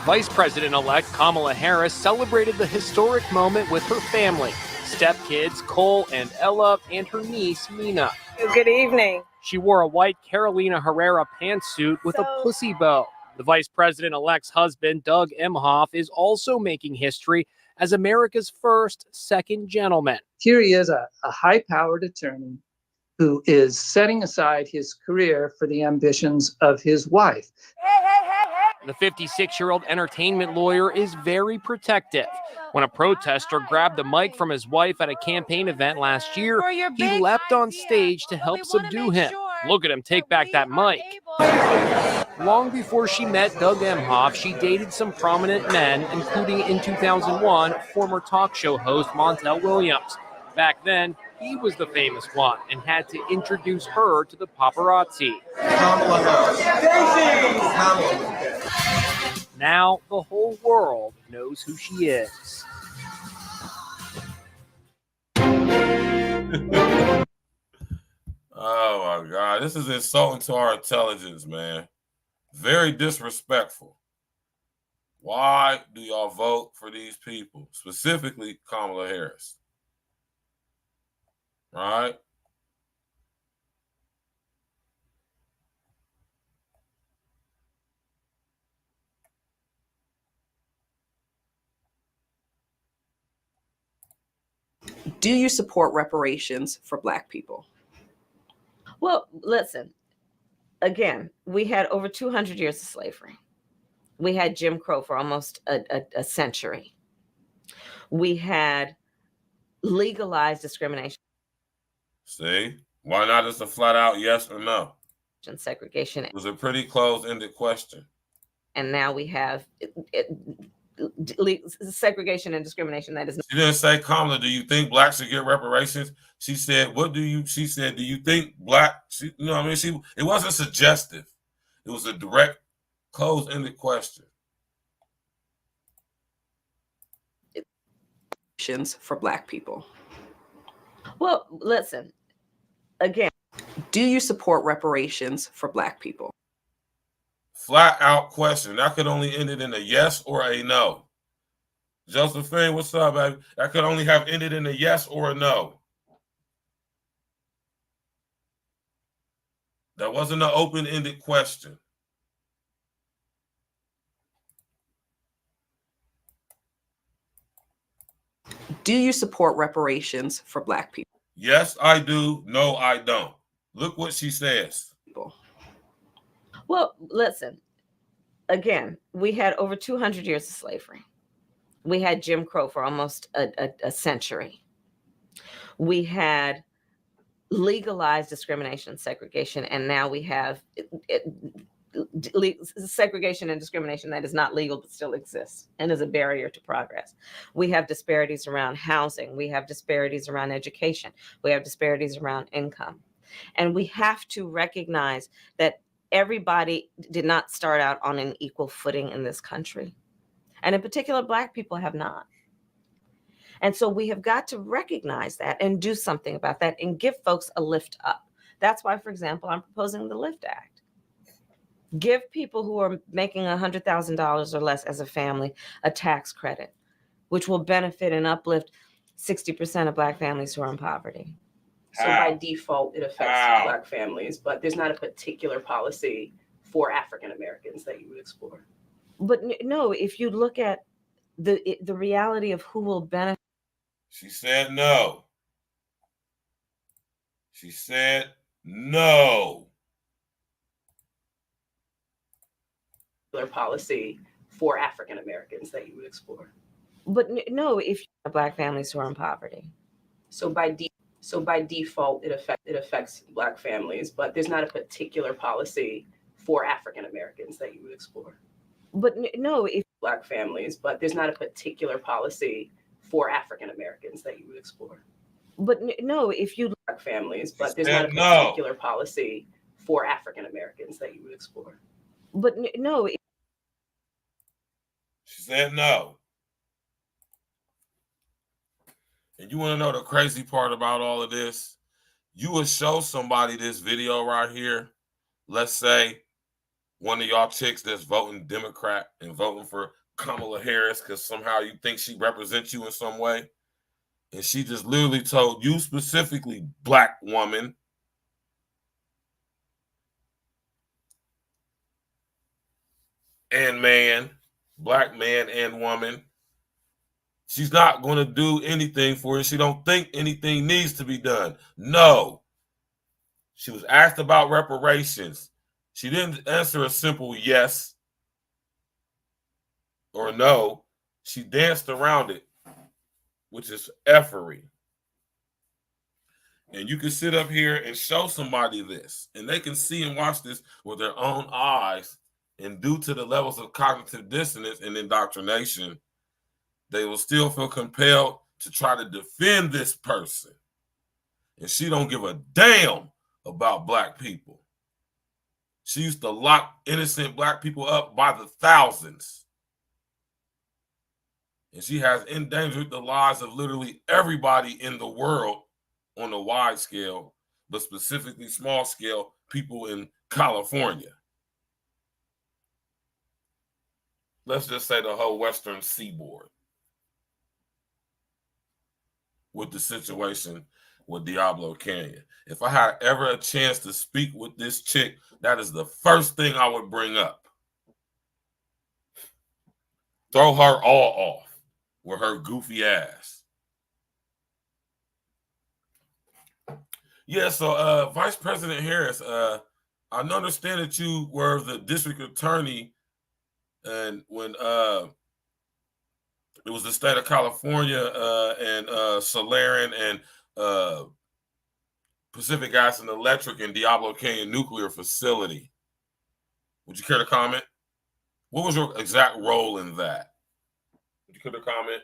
[SPEAKER 17] Vice President-elect Kamala Harris celebrated the historic moment with her family, stepkids Cole and Ella, and her niece Mina.
[SPEAKER 18] Good evening.
[SPEAKER 17] She wore a white Carolina Herrera pantsuit with a pussy bow. The Vice President-elect's husband, Doug Emhoff, is also making history as America's first second gentleman.
[SPEAKER 19] Here he is, a high-powered attorney who is setting aside his career for the ambitions of his wife.
[SPEAKER 17] The 56-year-old entertainment lawyer is very protective. When a protester grabbed the mic from his wife at a campaign event last year, he leapt on stage to help subdue him. Look at him take back that mic. Long before she met Doug Emhoff, she dated some prominent men, including in 2001, former talk show host Montel Williams. Back then, he was the famous one and had to introduce her to the paparazzi. Now the whole world knows who she is.
[SPEAKER 6] Oh my God, this is insulting to our intelligence, man. Very disrespectful. Why do y'all vote for these people, specifically Kamala Harris? Right?
[SPEAKER 16] Do you support reparations for Black people?
[SPEAKER 15] Well, listen, again, we had over 200 years of slavery. We had Jim Crow for almost a century. We had legalized discrimination.
[SPEAKER 6] See? Why not just a flat out yes or no?
[SPEAKER 15] And segregation.
[SPEAKER 6] It was a pretty closed-ended question.
[SPEAKER 15] And now we have segregation and discrimination that is not.
[SPEAKER 6] She didn't say, Kamala, do you think Blacks should get reparations? She said, do you think Black, it wasn't suggestive. It was a direct, closed-ended question.
[SPEAKER 16] For Black people.
[SPEAKER 15] Well, listen, again.
[SPEAKER 16] Do you support reparations for Black people?
[SPEAKER 6] Flat out question. That could only ended in a yes or a no. Josephine, what's up, baby? That could only have ended in a yes or a no. That wasn't an open-ended question.
[SPEAKER 16] Do you support reparations for Black people?
[SPEAKER 6] Yes, I do. No, I don't. Look what she says.
[SPEAKER 15] Well, listen, again, we had over 200 years of slavery. We had Jim Crow for almost a century. We had legalized discrimination and segregation, and now we have segregation and discrimination that is not legal but still exists and is a barrier to progress. We have disparities around housing. We have disparities around education. We have disparities around income. And we have to recognize that everybody did not start out on an equal footing in this country. And in particular, Black people have not. And so we have got to recognize that and do something about that and give folks a lift up. That's why, for example, I'm proposing the Lift Act. Give people who are making $100,000 or less as a family a tax credit, which will benefit and uplift 60% of Black families who are in poverty.
[SPEAKER 16] So by default, it affects Black families, but there's not a particular policy for African Americans that you would explore.
[SPEAKER 15] But no, if you look at the reality of who will benefit.
[SPEAKER 6] She said no. She said no.
[SPEAKER 16] Policy for African Americans that you would explore.
[SPEAKER 15] But no, if Black families who are in poverty.
[SPEAKER 16] So by default, it affects Black families, but there's not a particular policy for African Americans that you would explore.
[SPEAKER 15] But no, if
[SPEAKER 16] Black families, but there's not a particular policy for African Americans that you would explore.
[SPEAKER 15] But no, if you
[SPEAKER 16] Black families, but there's not a particular policy for African Americans that you would explore.
[SPEAKER 15] But no.
[SPEAKER 6] She said no. And you want to know the crazy part about all of this? You would show somebody this video right here. Let's say one of y'all chicks that's voting Democrat and voting for Kamala Harris because somehow you think she represents you in some way. And she just literally told you specifically, Black woman, and man, Black man and woman, she's not going to do anything for you. She don't think anything needs to be done. No. She was asked about reparations. She didn't answer a simple yes or no. She danced around it, which is effery. And you can sit up here and show somebody this, and they can see and watch this with their own eyes. And due to the levels of cognitive dissonance and indoctrination, they will still feel compelled to try to defend this person. And she don't give a damn about Black people. She used to lock innocent Black people up by the thousands. And she has endangered the lives of literally everybody in the world on a wide scale, but specifically small scale people in California. Let's just say the whole Western Seaboard with the situation with Diablo Canyon. If I had ever a chance to speak with this chick, that is the first thing I would bring up. Throw her all off with her goofy ass. Yeah, so Vice President Harris, I understand that you were the district attorney and when it was the state of California and Solarian and Pacific Gas and Electric and Diablo Canyon Nuclear Facility. Would you care to comment? What was your exact role in that? Would you care to comment?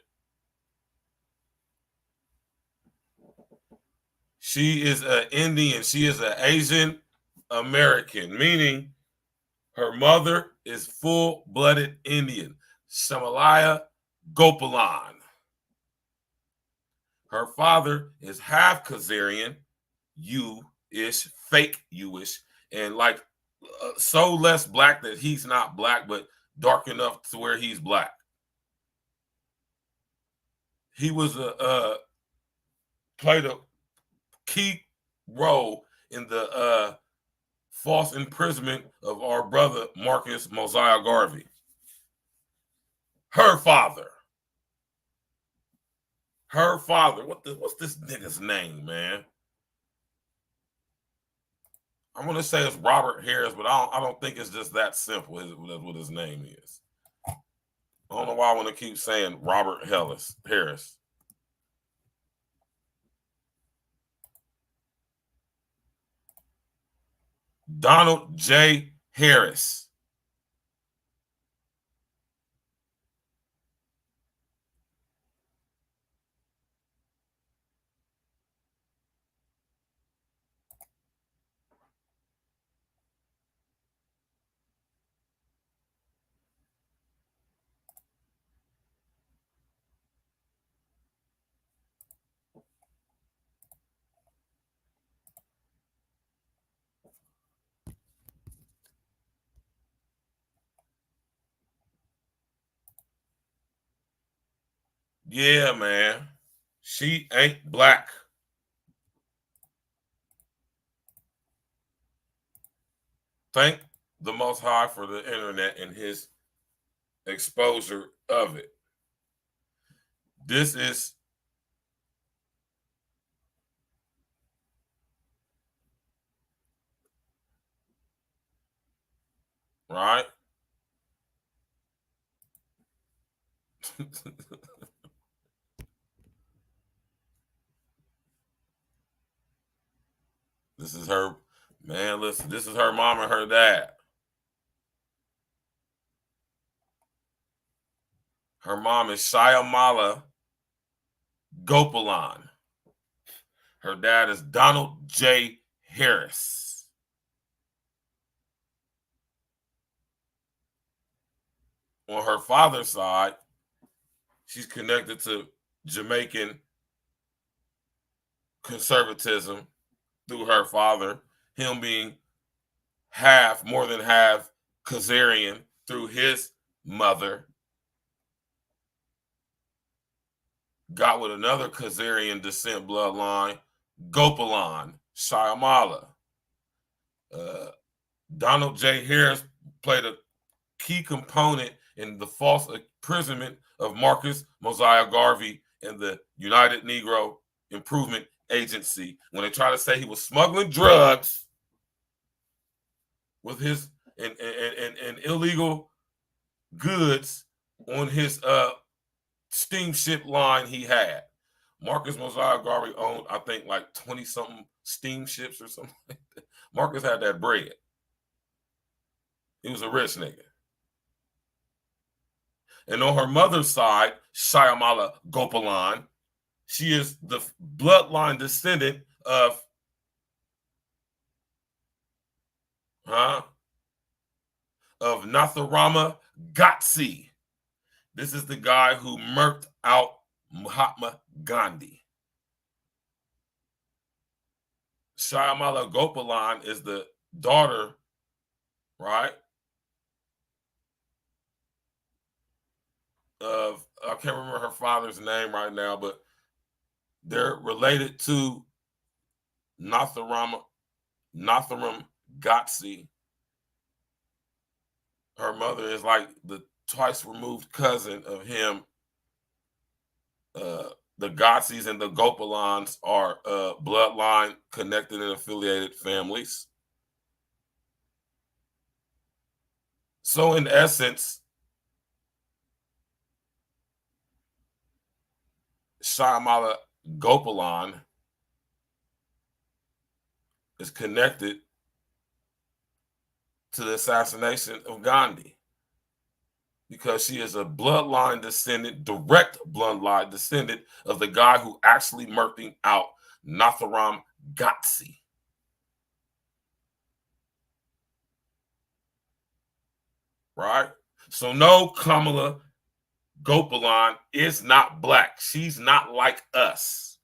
[SPEAKER 6] She is an Indian. She is an Asian American, meaning her mother is full-blooded Indian, Shamalaya Gopalan. Her father is half Khazarian, you-ish, fake you-ish, and like so less Black that he's not Black, but dark enough to where he's Black. He was played a key role in the false imprisonment of our brother Marcus Mosiah Garvey. Her father. What's this nigga's name, man? I'm gonna say it's Robert Harris, but I don't think it's just that simple. What his name is. I don't know why I want to keep saying Robert Harris. Donald J. Harris. Yeah, man. She ain't black. Thank the Most High for the internet and his exposure of it. This is right. This is her, man, listen, this is her mom and her dad. Her mom is Shyamala Gopalan. Her dad is Donald J. Harris. On her father's side, she's connected to Jamaican conservatism through her father, him being more than half Khazarian through his mother. Got with another Khazarian descent bloodline, Gopalan, Shyamala. Donald J. Harris played a key component in the false imprisonment of Marcus Mosiah Garvey and the United Negro Improvement Agency when they tried to say he was smuggling drugs with his and illegal goods on his steamship line he had. Marcus Mosiah Garvey owned, I think, like 20-something steamships or something like that. Marcus had that bread. He was a rich nigga. And on her mother's side, Shyamala Gopalan, she is the bloodline descendant of Natharama Ghazi. This is the guy who murked out Mahatma Gandhi. Shyamala Gopalan is the daughter, right, of, I can't remember her father's name right now, but they're related to Natharam Ghazi. Her mother is like the twice removed cousin of him. The Ghazis and the Gopalans are bloodline connected and affiliated families. So in essence, Shyamala Gopalan is connected to the assassination of Gandhi because she is a bloodline descendant, direct bloodline descendant of the guy who actually murked out Natharam Ghazi. Right? So no, Kamala Gopalan is not black. She's not like us.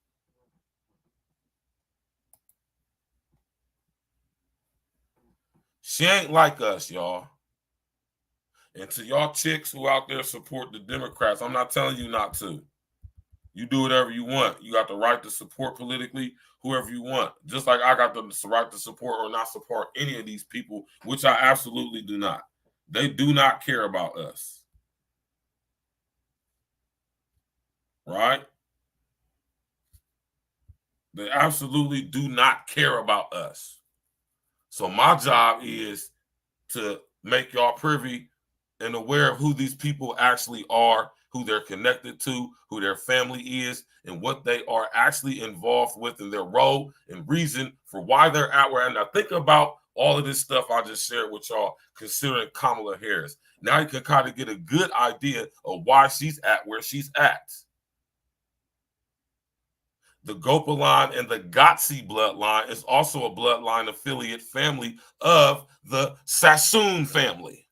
[SPEAKER 6] She ain't like us, y'all. And to y'all chicks who out there support the Democrats, I'm not telling you not to. You do whatever you want. You got the right to support politically whoever you want. Just like I got the right to support or not support any of these people, which I absolutely do not. They do not care about us. Right? They absolutely do not care about us. So my job is to make y'all privy and aware of who these people actually are, who they're connected to, who their family is, and what they are actually involved with in their role and reason for why they're at where. And now think about all of this stuff I just shared with y'all, considering Kamala Harris. Now you can kind of get a good idea of why she's at where she's at. The Gopalan and the Ghazi bloodline is also a bloodline affiliate family of the Sassoon family.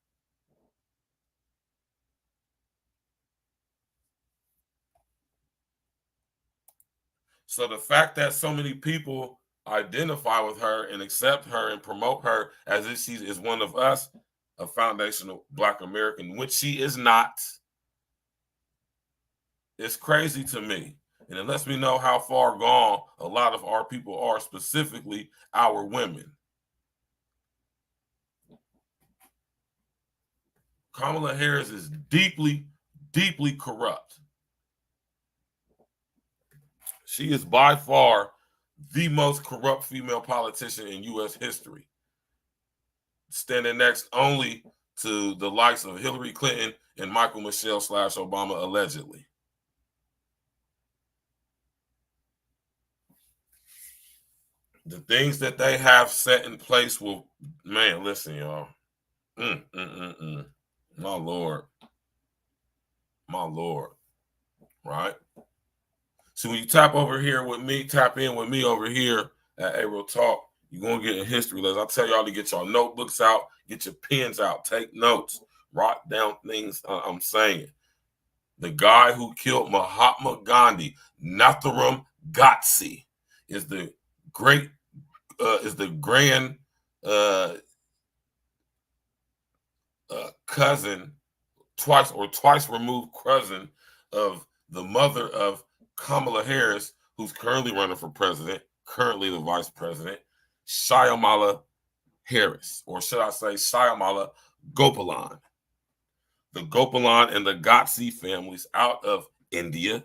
[SPEAKER 6] So the fact that so many people identify with her and accept her and promote her as if she is one of us, a foundational Black American, which she is not It's crazy to me. And it lets me know how far gone a lot of our people are, specifically our women. Kamala Harris is deeply, deeply corrupt. She is by far the most corrupt female politician in U.S. history, standing next only to the likes of Hillary Clinton and Michael Michelle / Obama, allegedly. The things that they have set in place will, man, listen, y'all. My Lord. My Lord. Right? So when you tap over here with me, tap in with me over here at A-Real Talk, you're going to get a history lesson. I tell y'all to get your notebooks out, get your pens out, take notes, write down things I'm saying. The guy who killed Mahatma Gandhi, Nathuram Godse, is the grand cousin, twice removed cousin of the mother of Kamala Harris, who's currently running for president, currently the vice president, Shyamala Harris, or should I say Shyamala Gopalan. The Gopalan and the Godse families out of India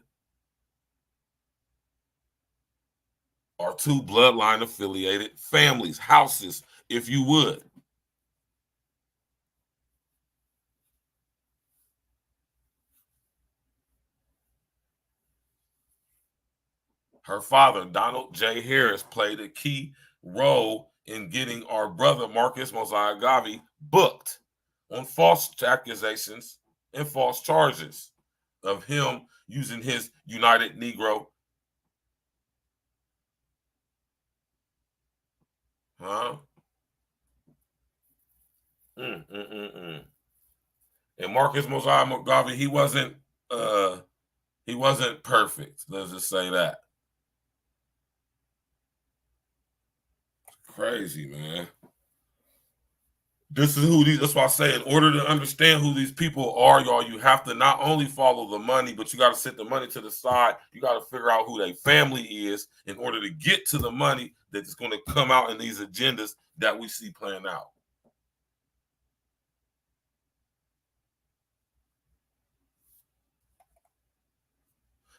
[SPEAKER 6] are two bloodline affiliated families, houses, if you would. Her father, Donald J. Harris, played a key role in getting our brother, Marcus Mosiah Garvey, booked on false accusations and false charges of him using his United Negro. And Marcus Mosiah Garvey, he wasn't perfect. Let's just say that. Crazy, man. This is who these, that's why I say, in order to understand who these people are, y'all, you have to not only follow the money, but you got to set the money to the side. You got to figure out who their family is in order to get to the money that's going to come out in these agendas that we see playing out.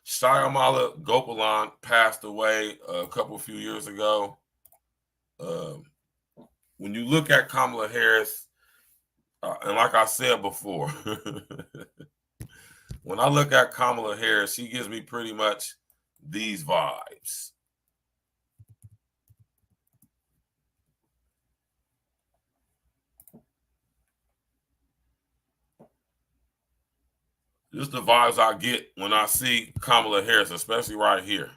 [SPEAKER 6] Shyamala Gopalan passed away a few years ago. When you look at Kamala Harris, and like I said before, when I look at Kamala Harris, she gives me pretty much these vibes. Just the vibes I get when I see Kamala Harris, especially right here.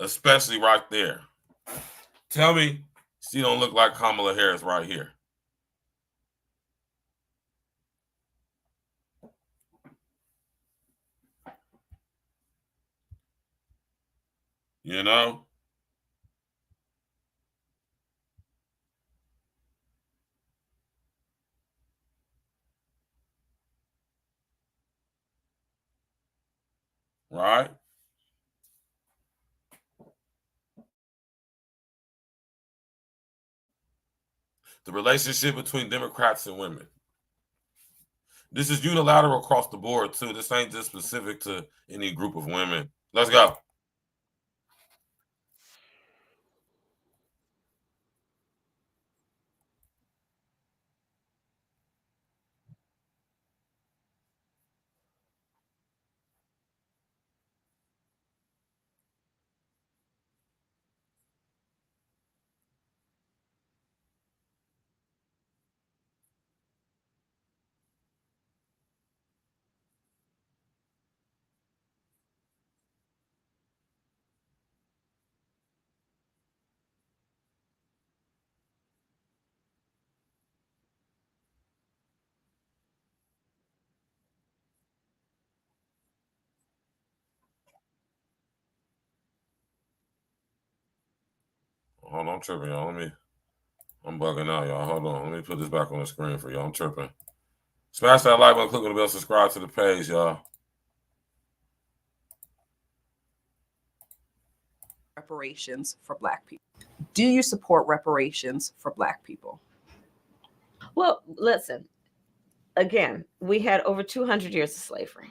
[SPEAKER 6] Especially right there. Tell me she don't look like Kamala Harris right here. You know? Right? The relationship between Democrats and women. This is unilateral across the board, too. This ain't just specific to any group of women. Let's go. Hold on, I'm tripping, y'all. I'm bugging out, y'all. Hold on. Let me put this back on the screen for y'all. I'm tripping. Smash that like button, click on the bell, subscribe to the page, y'all.
[SPEAKER 16] Reparations for Black people. Do you support reparations for Black people?
[SPEAKER 15] Well, listen, again, we had over 200 years of slavery.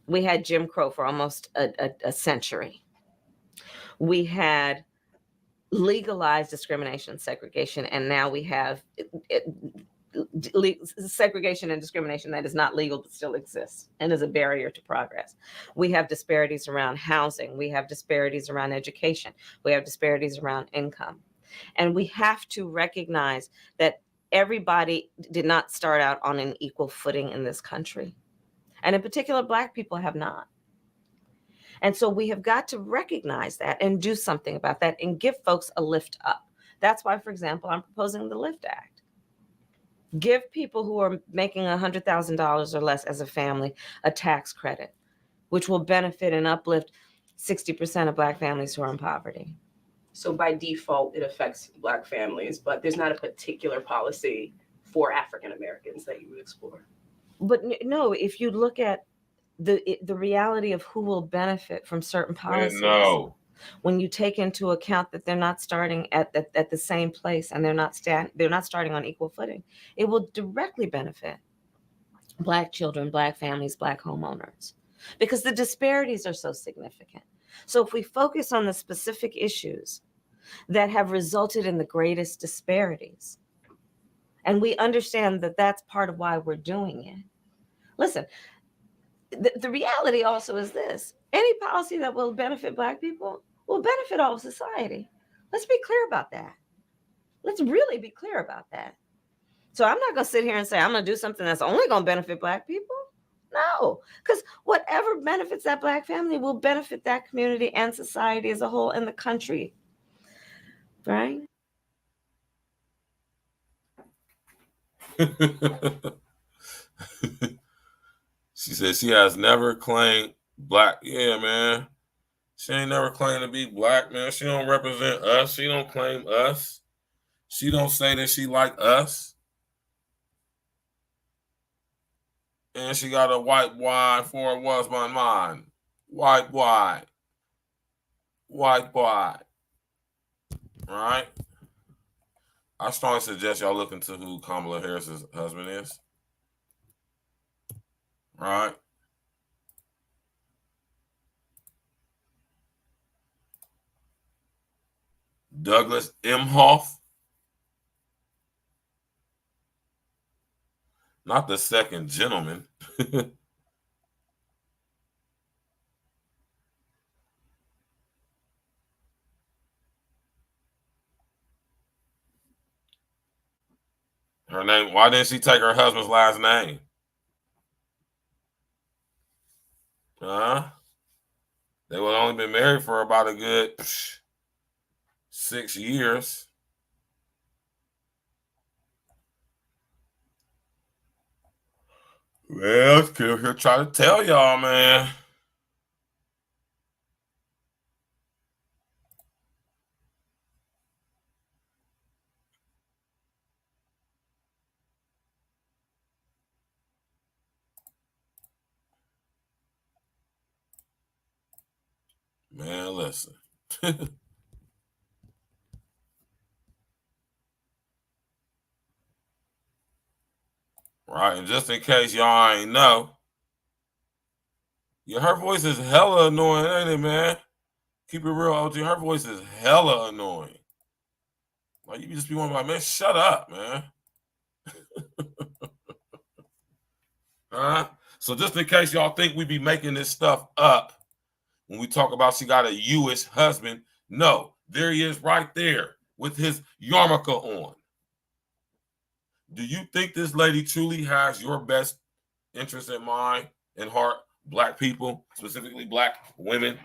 [SPEAKER 15] We had Jim Crow for almost a century. We had legalized discrimination and segregation, and now we have segregation and discrimination that is not legal but still exists and is a barrier to progress. We have disparities around housing. We have disparities around education. We have disparities around income. And we have to recognize that everybody did not start out on an equal footing in this country. And in particular, Black people have not. And so we have got to recognize that and do something about that and give folks a lift up. That's why, for example, I'm proposing the LIFT Act. Give people who are making $100,000 or less as a family a tax credit, which will benefit and uplift 60% of Black families who are in poverty.
[SPEAKER 16] So by default, it affects Black families, but there's not a particular policy for African Americans that you would explore.
[SPEAKER 15] But no, if you look at the reality of who will benefit from certain policies, when you take into account that they're not starting at the same place and they're not starting on equal footing, it will directly benefit Black children, Black families, Black homeowners, because the disparities are so significant. So if we focus on the specific issues that have resulted in the greatest disparities, and we understand that that's part of why we're doing it. Listen, the reality also is this: any policy that will benefit Black people will benefit all of society. Let's be clear about that. Let's really be clear about that. So I'm not going to sit here and say I'm going to do something that's only going to benefit Black people. No, because whatever benefits that Black family will benefit that community and society as a whole in the country. Right?
[SPEAKER 6] She said she has never claimed Black. Yeah, man. She ain't never claimed to be Black, man. She don't represent us. She don't claim us. She don't say that she like us. And she got a white wine for it was my mind. White wine. White wine. Right? I strongly suggest y'all look into who Kamala Harris's husband is. Right? Douglas Emhoff. Not the second gentleman. Her name, why didn't she take her husband's last name? They would only been married for about a good 6 years. Well, he'll try to tell y'all, man. Man, listen. Right, and just in case y'all ain't know, yeah, her voice is hella annoying, ain't it, man? Keep it real, OG. Her voice is hella annoying. Like, you just be wondering, like, man, shut up, man. So just in case y'all think we be making this stuff up when we talk about she got a Jewish husband, no, there he is right there with his yarmulke on. Do you think this lady truly has your best interest in mind and heart, Black people, specifically Black women?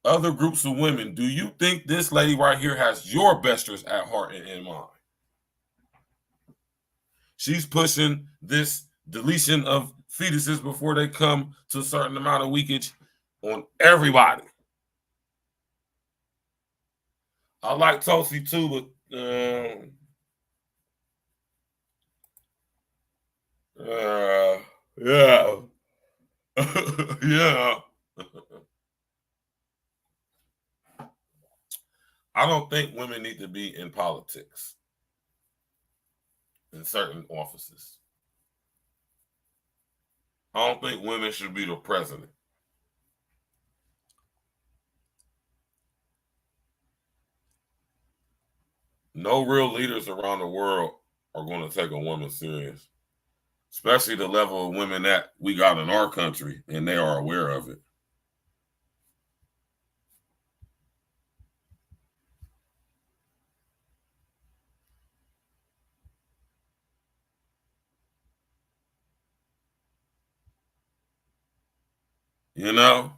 [SPEAKER 6] Other groups of women, do you think this lady right here has your best interest at heart and in mind? She's pushing this deletion of fetuses before they come to a certain amount of weekage on everybody. I like Tulsi too, but yeah. Yeah. I don't think women need to be in politics in certain offices. I don't think women should be the president. No real leaders around the world are going to take a woman serious, especially the level of women that we got in our country, and they are aware of it. You know?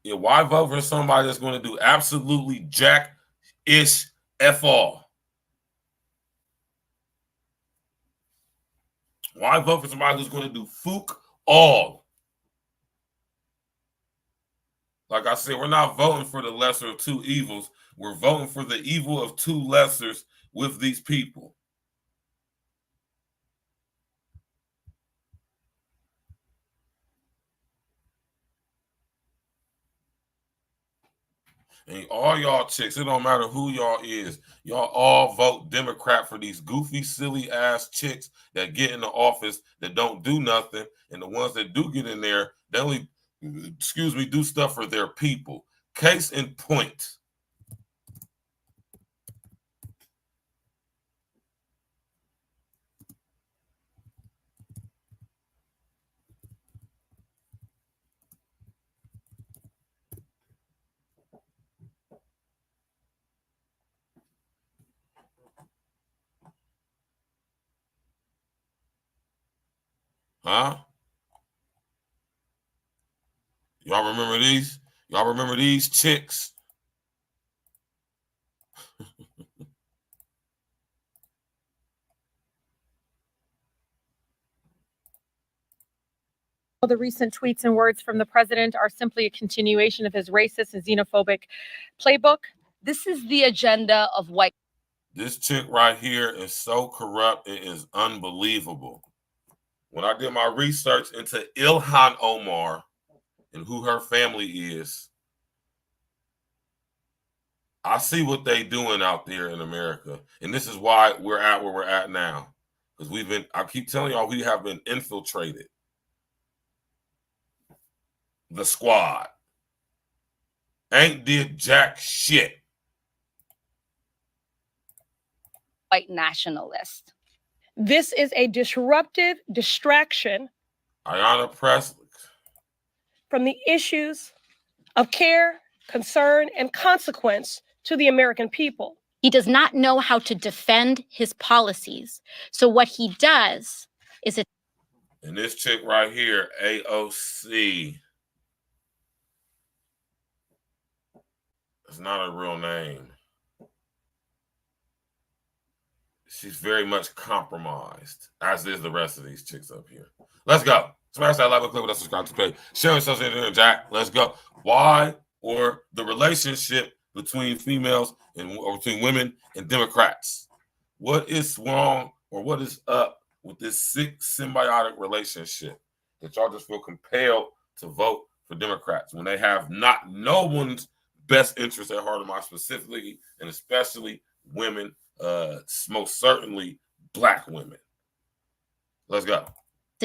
[SPEAKER 6] Yeah, why vote for somebody that's going to do absolutely jack-ish F all? Why vote for somebody who's going to do fook all? Like I said, we're not voting for the lesser of two evils. We're voting for the evil of two lessers with these people. And all y'all chicks, it don't matter who y'all is, y'all all vote Democrat for these goofy, silly ass chicks that get in the office that don't do nothing. And the ones that do get in there, they only, do stuff for their people. Case in point. Huh? Y'all remember these? Y'all remember these chicks?
[SPEAKER 18] The recent tweets and words from the president are simply a continuation of his racist and xenophobic playbook. This is the agenda of white.
[SPEAKER 6] This chick right here is so corrupt, it is unbelievable. When I did my research into Ilhan Omar and who her family is, I see what they doing out there in America. And this is why we're at where we're at now. Because I keep telling y'all, we have been infiltrated. The squad ain't did jack shit.
[SPEAKER 18] White nationalist. This is a disruptive distraction
[SPEAKER 6] Ayanna Pressley
[SPEAKER 18] from the issues of care, concern, and consequence to the American people.
[SPEAKER 20] He does not know how to defend his policies. So what he does is
[SPEAKER 6] And this chick right here, AOC, it's not a real name. She's very much compromised, as is the rest of these chicks up here. Let's go. Smash that like and click with us, subscribe to the page. Share yourself in Jack. Let's go. Why or the relationship between females or between women and Democrats? What is wrong or what is up with this sick symbiotic relationship that y'all just feel compelled to vote for Democrats when they have no one's best interest at heart of mind, specifically and especially women, most certainly Black women. Let's go.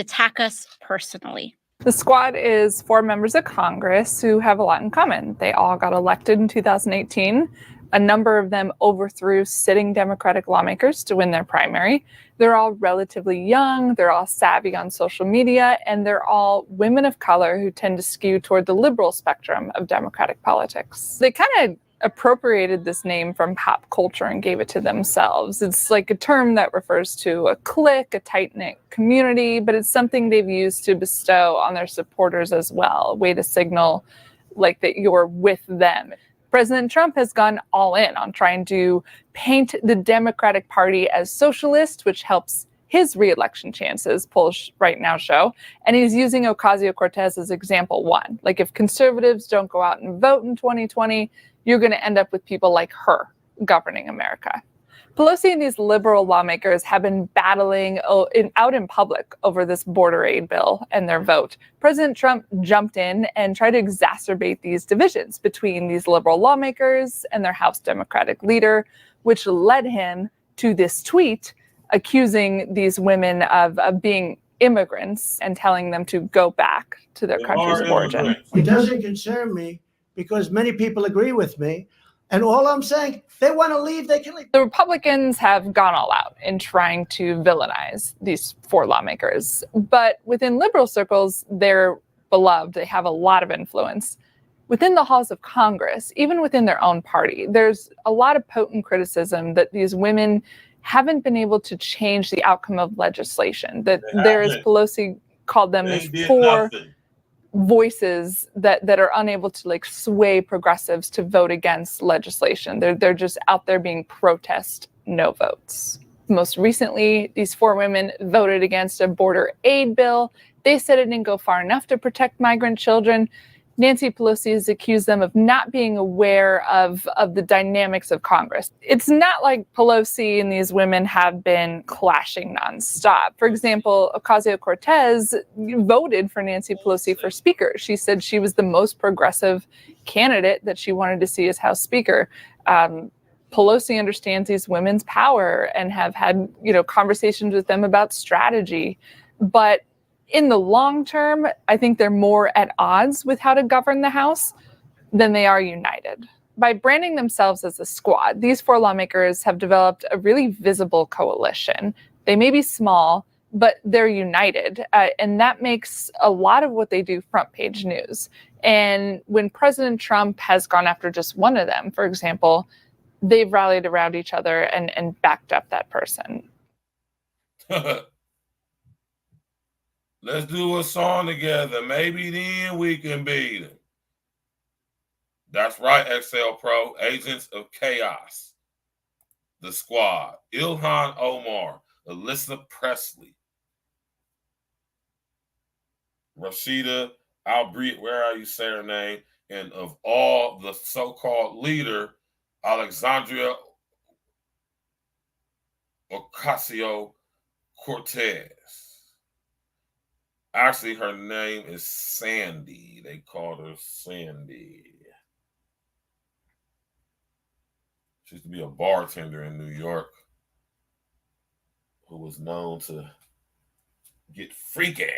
[SPEAKER 20] attack us personally.
[SPEAKER 21] The squad is 4 members of Congress who have a lot in common. They all got elected in 2018. A number of them overthrew sitting Democratic lawmakers to win their primary. They're all relatively young, they're all savvy on social media, and they're all women of color who tend to skew toward the liberal spectrum of Democratic politics. They kind of appropriated this name from pop culture and gave it to themselves. It's like a term that refers to a clique, a tight-knit community, but it's something they've used to bestow on their supporters as well, a way to signal like that you're with them. President Trump has gone all in on trying to paint the Democratic Party as socialist, which helps his re-election chances, polls right now show. And he's using Ocasio-Cortez as example one. Like, if conservatives don't go out and vote in 2020, you're going to end up with people like her governing America. Pelosi and these liberal lawmakers have been battling out in public over this border aid bill and their vote. President Trump jumped in and tried to exacerbate these divisions between these liberal lawmakers and their House Democratic leader, which led him to this tweet accusing these women of being immigrants and telling them to go back to their countries of origin.
[SPEAKER 2] It doesn't concern me because many people agree with me. And all I'm saying, they want to leave, they can leave.
[SPEAKER 21] The Republicans have gone all out in trying to villainize these four lawmakers. But within liberal circles, they're beloved. They have a lot of influence. Within the halls of Congress, even within their own party, there's a lot of potent criticism that these women haven't been able to change the outcome of legislation. That there, as Pelosi called them, these four voices that are unable to like sway progressives to vote against legislation. They're just out there being protest no votes. Most recently, these four women voted against a border aid bill. They said it didn't go far enough to protect migrant children. Nancy Pelosi has accused them of not being aware of the dynamics of Congress. It's not like Pelosi and these women have been clashing nonstop. For example, Ocasio-Cortez voted for Nancy Pelosi for Speaker. She said she was the most progressive candidate that she wanted to see as House Speaker. Pelosi understands these women's power and have had, conversations with them about strategy. But in the long term, I think they're more at odds with how to govern the House than they are united. By branding themselves as a squad, these four lawmakers have developed a really visible coalition. They may be small, but they're united. And that makes a lot of what they do front page news. And when President Trump has gone after just one of them, for example, they've rallied around each other and backed up that person.
[SPEAKER 6] Let's do a song together. Maybe then we can beat them. That's right, XL Pro. Agents of Chaos. The Squad. Ilhan Omar. Alyssa Presley. Rashida Albrecht, where are you say her name? And of all the so-called leader, Alexandria Ocasio-Cortez. Actually, her name is Sandy. They called her Sandy. She used to be a bartender in New York who was known to get freaky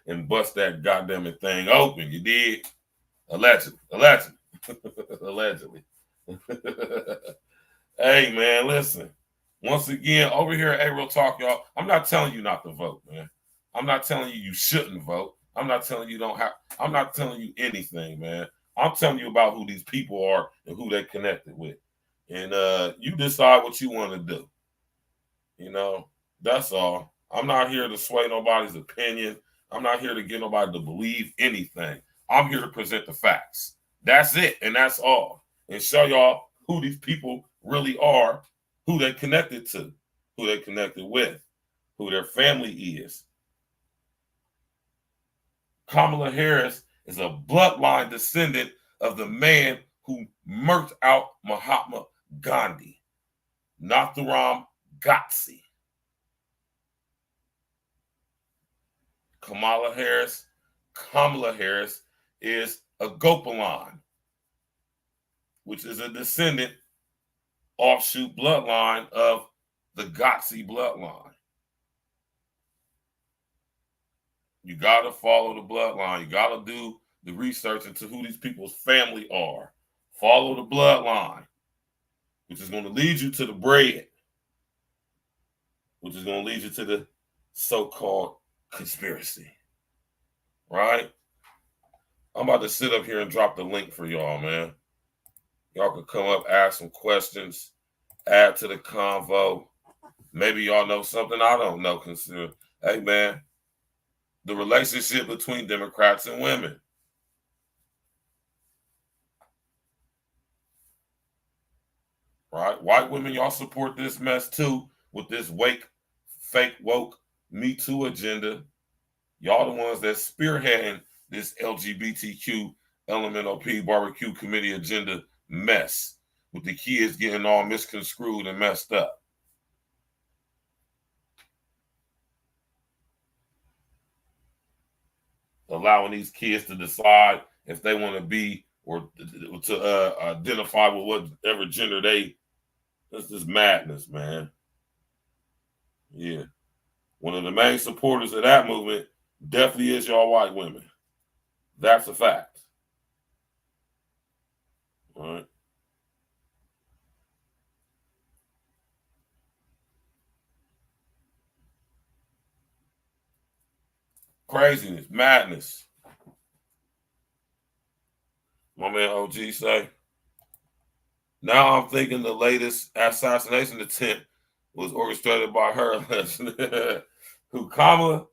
[SPEAKER 6] and bust that goddamn thing open. You did? Allegedly. Allegedly. Hey, man, listen. Once again, over here at A-Real Talk, y'all, I'm not telling you not to vote, man. I'm not telling you shouldn't vote. I'm not telling you I'm not telling you anything, man. I'm telling you about who these people are and who they connected with. And you decide what you want to do. That's all. I'm not here to sway nobody's opinion. I'm not here to get nobody to believe anything. I'm here to present the facts. That's it, and that's all. And show y'all who these people really are, who they connected to, who they connected with, who their family is. Kamala Harris is a bloodline descendant of the man who murked out Mahatma Gandhi, Nathuram Godse. Kamala Harris is a Gopalan, which is a descendant, offshoot bloodline of the Godse bloodline. You got to follow the bloodline. You got to do the research into who these people's family are. Follow the bloodline, which is going to lead you to the bread, which is going to lead you to the so-called conspiracy. Right? I'm about to sit up here and drop the link for y'all, man. Y'all can come up, ask some questions, add to the convo. Maybe y'all know something I don't know. Consider, hey, man, the relationship between Democrats and women. Right? White women, y'all support this mess too. with this fake woke Me Too agenda. Y'all the ones that spearheading this LGBTQ LMNOP barbecue committee agenda mess with the kids getting all misconstrued and messed up. Allowing these kids to decide if they want to be or to identify with whatever gender that's just madness, man. Yeah. One of the main supporters of that movement definitely is y'all white women. That's a fact. All right. Craziness, madness. My man OG say. Now I'm thinking the latest assassination attempt was orchestrated by her. Who, Kamala?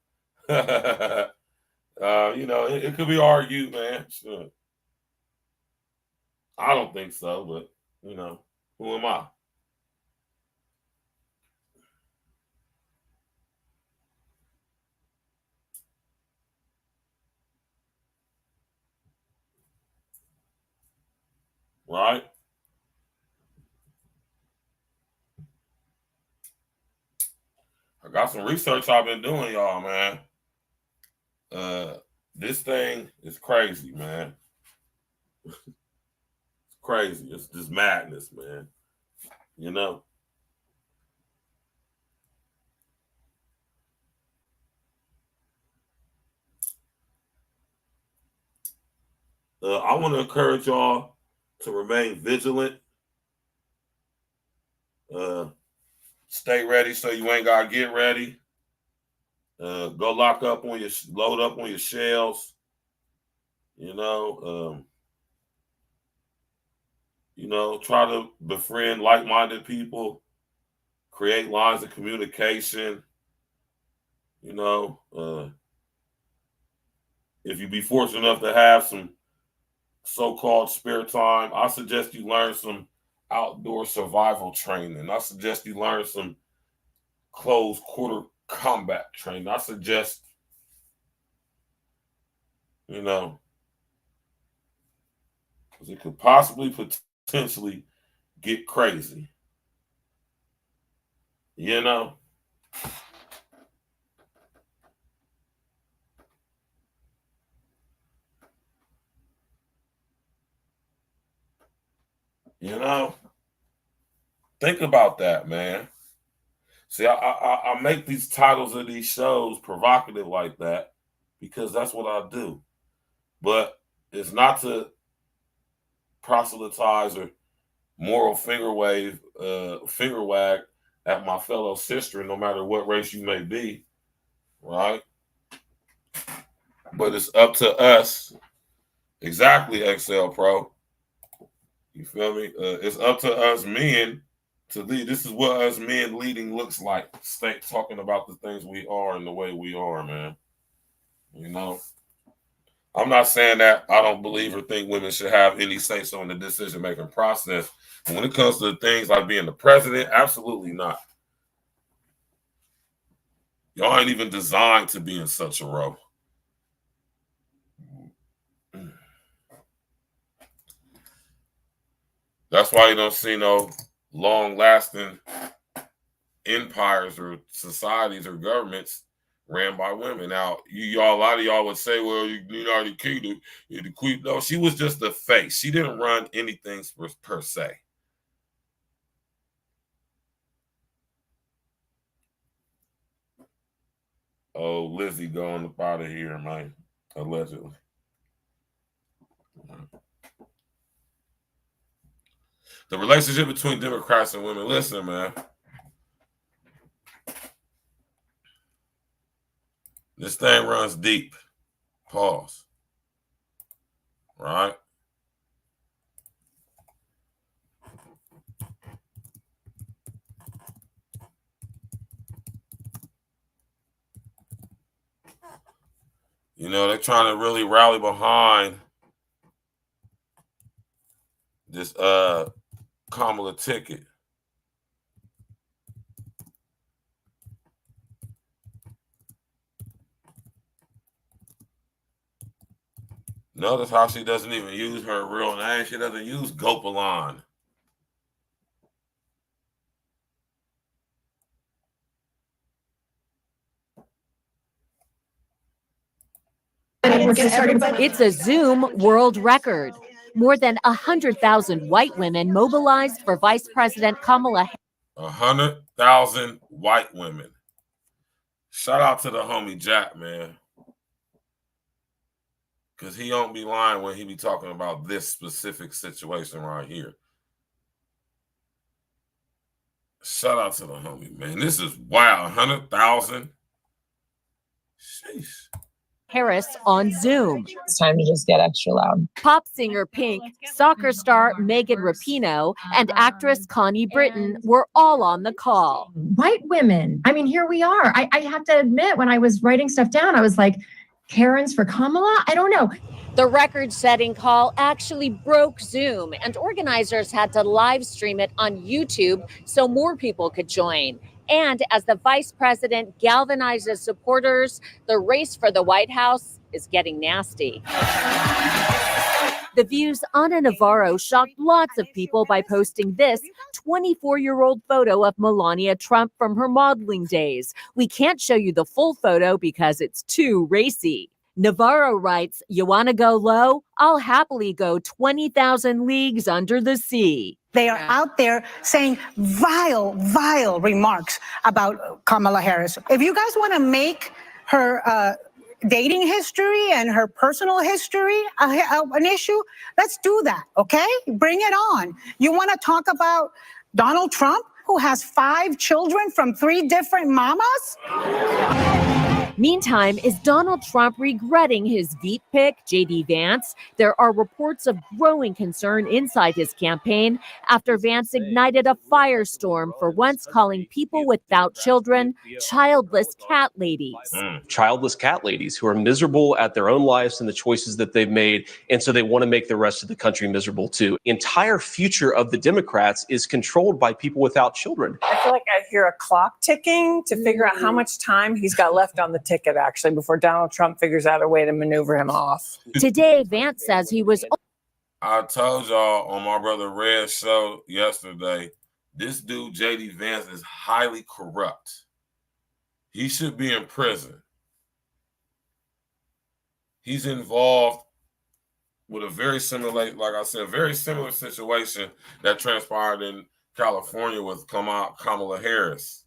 [SPEAKER 6] You know, it could be argued, man. Sure. I don't think so, but, you know, who am I? Right? I got some research I've been doing, y'all, man. This thing is crazy, man. It's crazy. It's just madness, man. You know? I want to encourage y'all to remain vigilant. Stay ready so you ain't gotta get ready. Go load up on your shelves. You know, try to befriend like-minded people, create lines of communication. You know, if you be fortunate enough to have some so-called spare time, I suggest you learn some outdoor survival training. I suggest you learn some close quarter combat training. I suggest, you know, because it could possibly potentially get crazy. You know? You know? Think about that, man. See, I make these titles of these shows provocative like that because that's what I do. But it's not to proselytize or moral finger wag at my fellow sister, no matter what race you may be, right? But it's up to us. Exactly, XL Pro. You feel me? It's up to us men to lead. This is what us men leading looks like. Talking about the things we are and the way we are, man. You know? I'm not saying that I don't believe or think women should have any say-so in the decision-making process. And when it comes to things like being the president, absolutely not. Y'all ain't even designed to be in such a role. That's why you don't see no long-lasting empires or societies or governments ran by women. Now, a lot of y'all would say, well, the king, the queen. No, she was just the face. She didn't run anything per se. Oh, Lizzie going up out of here, man. Allegedly. The relationship between Democrats and women. Listen, man. This thing runs deep. Pause. Right? You know, they're trying to really rally behind this Kamala ticket. Notice how she doesn't even use her real name. She doesn't use Gopalon.
[SPEAKER 1] It's a Zoom world record. More than 100,000 white women mobilized for Vice President Kamala Harris.
[SPEAKER 6] 100,000 white women. Shout out to the homie Jack, man. Because he don't be lying when he be talking about this specific situation right here. Shout out to the homie, man. This is wow. 100,000. Sheesh.
[SPEAKER 1] Harris on Zoom.
[SPEAKER 22] It's time to just get extra loud.
[SPEAKER 1] Pop singer Pink, soccer star Megan Rapinoe, and actress Connie Britton were all on the call.
[SPEAKER 23] White women. I mean, here we are. I have to admit, when I was writing stuff down, I was like, Karens for Kamala? I don't know.
[SPEAKER 1] The record-setting call actually broke Zoom, and organizers had to live stream it on YouTube so more people could join. And as the vice president galvanizes supporters, the race for the White House is getting nasty. The View's Ana Navarro shocked lots of people by posting this 24-year-old photo of Melania Trump from her modeling days. We can't show you the full photo because it's too racy. Navarro writes, "You want to go low? I'll happily go 20,000 leagues under the sea."
[SPEAKER 24] They are out there saying vile, vile remarks about Kamala Harris. If you guys want to make her dating history and her personal history an issue, let's do that, okay? Bring it on. You want to talk about Donald Trump, who has 5 children from 3 different mamas?
[SPEAKER 1] Meantime, is Donald Trump regretting his Veep pick, J.D. Vance? There are reports of growing concern inside his campaign after Vance ignited a firestorm for once calling people without children childless cat ladies.
[SPEAKER 25] Childless cat ladies who are miserable at their own lives and the choices that they've made, and so they want to make the rest of the country miserable too. The entire future of the Democrats is controlled by people without children.
[SPEAKER 26] I feel like I hear a clock ticking to figure out how much time he's got left on the ticket, actually, before Donald Trump figures out a way to maneuver him off.
[SPEAKER 1] Today, Vance says he was...
[SPEAKER 6] I told y'all on my brother Red's show yesterday, this dude, J.D. Vance, is highly corrupt. He should be in prison. He's involved with a very similar, like I said, very similar situation that transpired in California with Kamala Harris.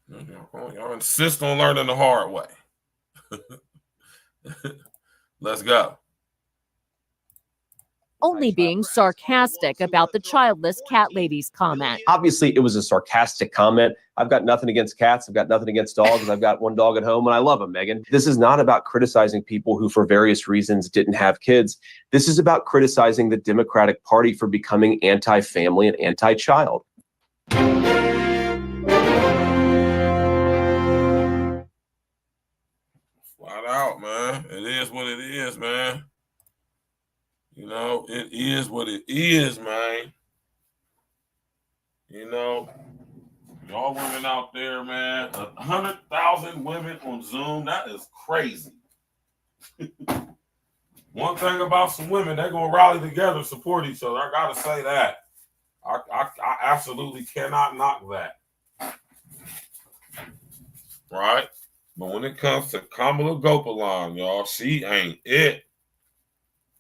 [SPEAKER 6] Y'all insist on learning the hard way. Let's go.
[SPEAKER 1] Only being sarcastic about the childless cat ladies comment.
[SPEAKER 25] Obviously, it was a sarcastic comment. I've got nothing against cats. I've got nothing against dogs. I've got one dog at home and I love him, Megan. This is not about criticizing people who, for various reasons, didn't have kids. This is about criticizing the Democratic Party for becoming anti-family and anti-child.
[SPEAKER 6] Flat out, man. It is what it is, man. You know, it is what it is, man. You know, y'all women out there, man. 100,000 women on Zoom. That is crazy. One thing about some women, they're going to rally together, support each other. I got to say that. I absolutely cannot knock that. Right? But when it comes to Kamala Gopalon, y'all, she ain't it.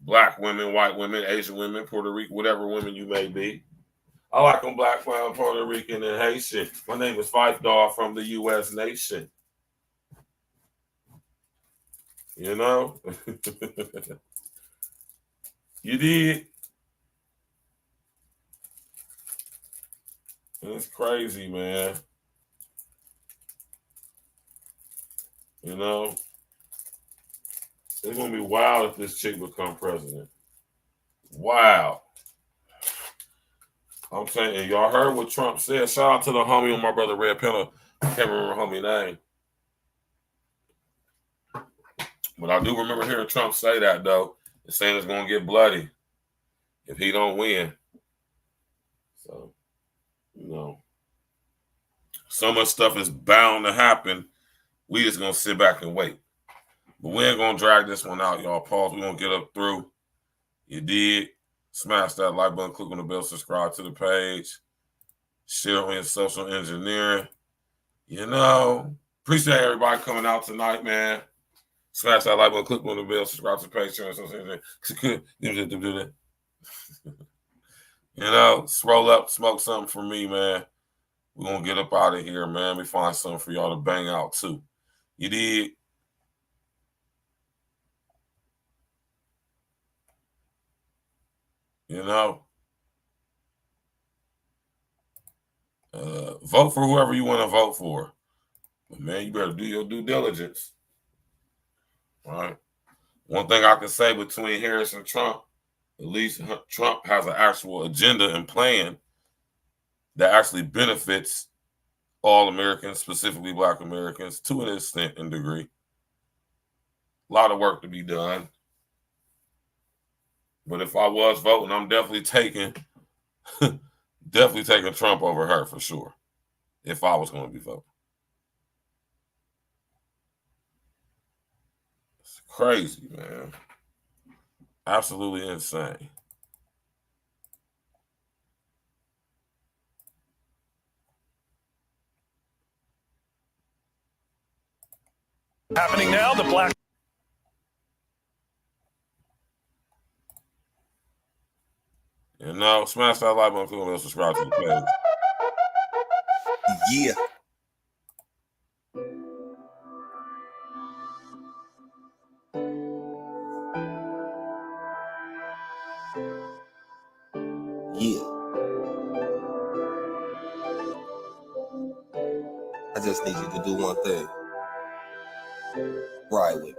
[SPEAKER 6] Black women, white women, Asian women, Puerto Rican, whatever women you may be. I like them black, brown, Puerto Rican, and Haitian. My name is Fife Dawg from the U.S. nation. You know? You did. It's crazy, man. You know? It's going to be wild if this chick become president. Wow. I'm saying, y'all heard what Trump said. Shout out to the homie on my brother Red Pillar. I can't remember her homie name. But I do remember hearing Trump say that, though. It's saying it's going to get bloody if he don't win. So, you know, so much stuff is bound to happen We just gonna sit back and wait. But we ain't gonna drag this one out, y'all. Pause. We gonna get up through. You did. Smash that like button, click on the bell, subscribe to the page, share on your social engineering. You know, appreciate everybody coming out tonight, man. Smash that like button, click on the bell, subscribe to the page, share on your social engineering. You know, roll up, smoke something for me, man. We're gonna get up out of here, man. We find something for y'all to bang out too. You did. You know, vote for whoever you want to vote for. But man, you better do your due diligence. All right. One thing I can say between Harris and Trump, at least Trump has an actual agenda and plan that actually benefits all Americans, specifically Black Americans, to an extent and degree. A lot of work to be done. But if I was voting, I'm definitely taking Trump over her for sure. If I was going to be voting. It's crazy, man. Absolutely insane.
[SPEAKER 3] Happening now, the Black.
[SPEAKER 6] You know, smash that like button, click on subscribe to the page.
[SPEAKER 3] Yeah. Yeah. I just need you to do one thing. Ride with me.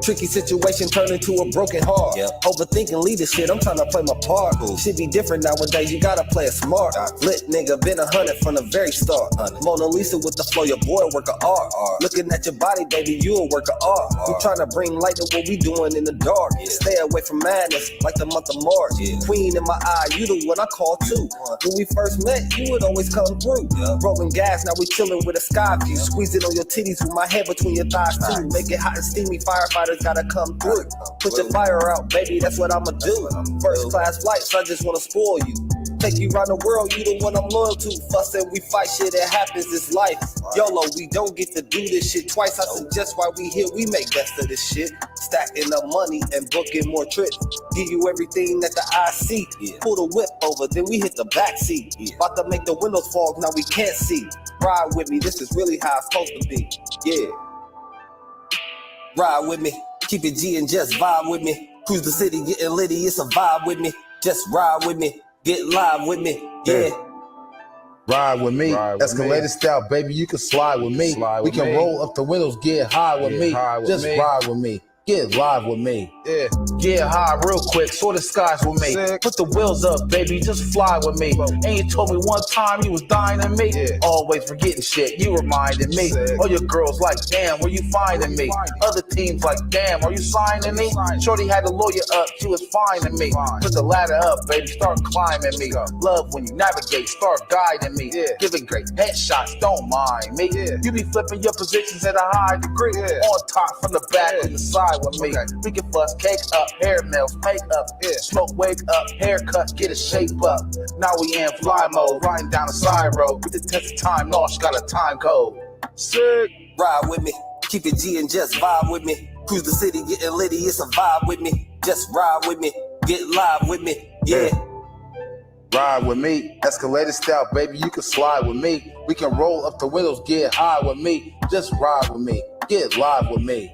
[SPEAKER 3] Tricky situation turned into a broken heart. Yep. Overthinking leadership, I'm trying to play my part. Should be different nowadays, you gotta play it smart. Lit nigga, been 100 from the very start. Mona Lisa with the flow, your boy work of art. Looking at your body, baby, you a work of art. We trying to bring light to what we doing in the dark. Stay away from madness, like the month of March. Queen in my eye, you the one I call too. When we first met, you would always come through. Rolling gas, now we chilling with a sky view. Squeezing on your titties with my head between your thighs too. Make it hot and steamy, firefighters gotta come through. Put your fire out, baby, that's what I'ma do. First class flights, I just wanna spoil you. Take you around the world, you the one I'm loyal to. Fuss and we fight, shit, it happens, it's life. YOLO, we don't get to do this shit twice. I suggest while we here, we make best of this shit. Stacking up money and booking more trips. Give you everything that the eye see. Pull the whip over, then we hit the back seat. About to make the windows fog, now we can't see. Ride with me, this is really how it's supposed to be. Yeah. Ride with me, keep it G and just vibe with me. Cruise the city, getting litty, it's a vibe with me. Just ride with me, get live with me, yeah.
[SPEAKER 4] Ride with me, escalated style, baby, you can slide with me. We can roll up the windows, get high with me. Just ride with me, get live with me. Yeah, get high real quick, soar the skies with me. Put the wheels up, baby, just fly with me. And you told me one time you was dying in me. Always forgetting shit, you reminding me. All your girls like, damn, where you finding me? Other teams like, damn, are you signing me? Shorty had the lawyer up, she was finding me. Put the ladder up, baby, start climbing me. Love when you navigate, start guiding me. Giving great headshots, don't mind me. You be flipping your positions at a high degree. On top, from the back, and the side with me. We can fuss cake up, hair nails, makeup, smoke, wake up, haircut, get a shape up. Now we in fly mode, riding down the side road. With the test of time, lost, got a time code. Sick.
[SPEAKER 3] Ride with me, keep it G and just vibe with me. Cruise the city, getting litty, it's a vibe with me. Just ride with me, get live with me, yeah.
[SPEAKER 4] Ride with me, escalated style, baby, you can slide with me. We can roll up the windows, get high with me. Just ride with me, get live with me.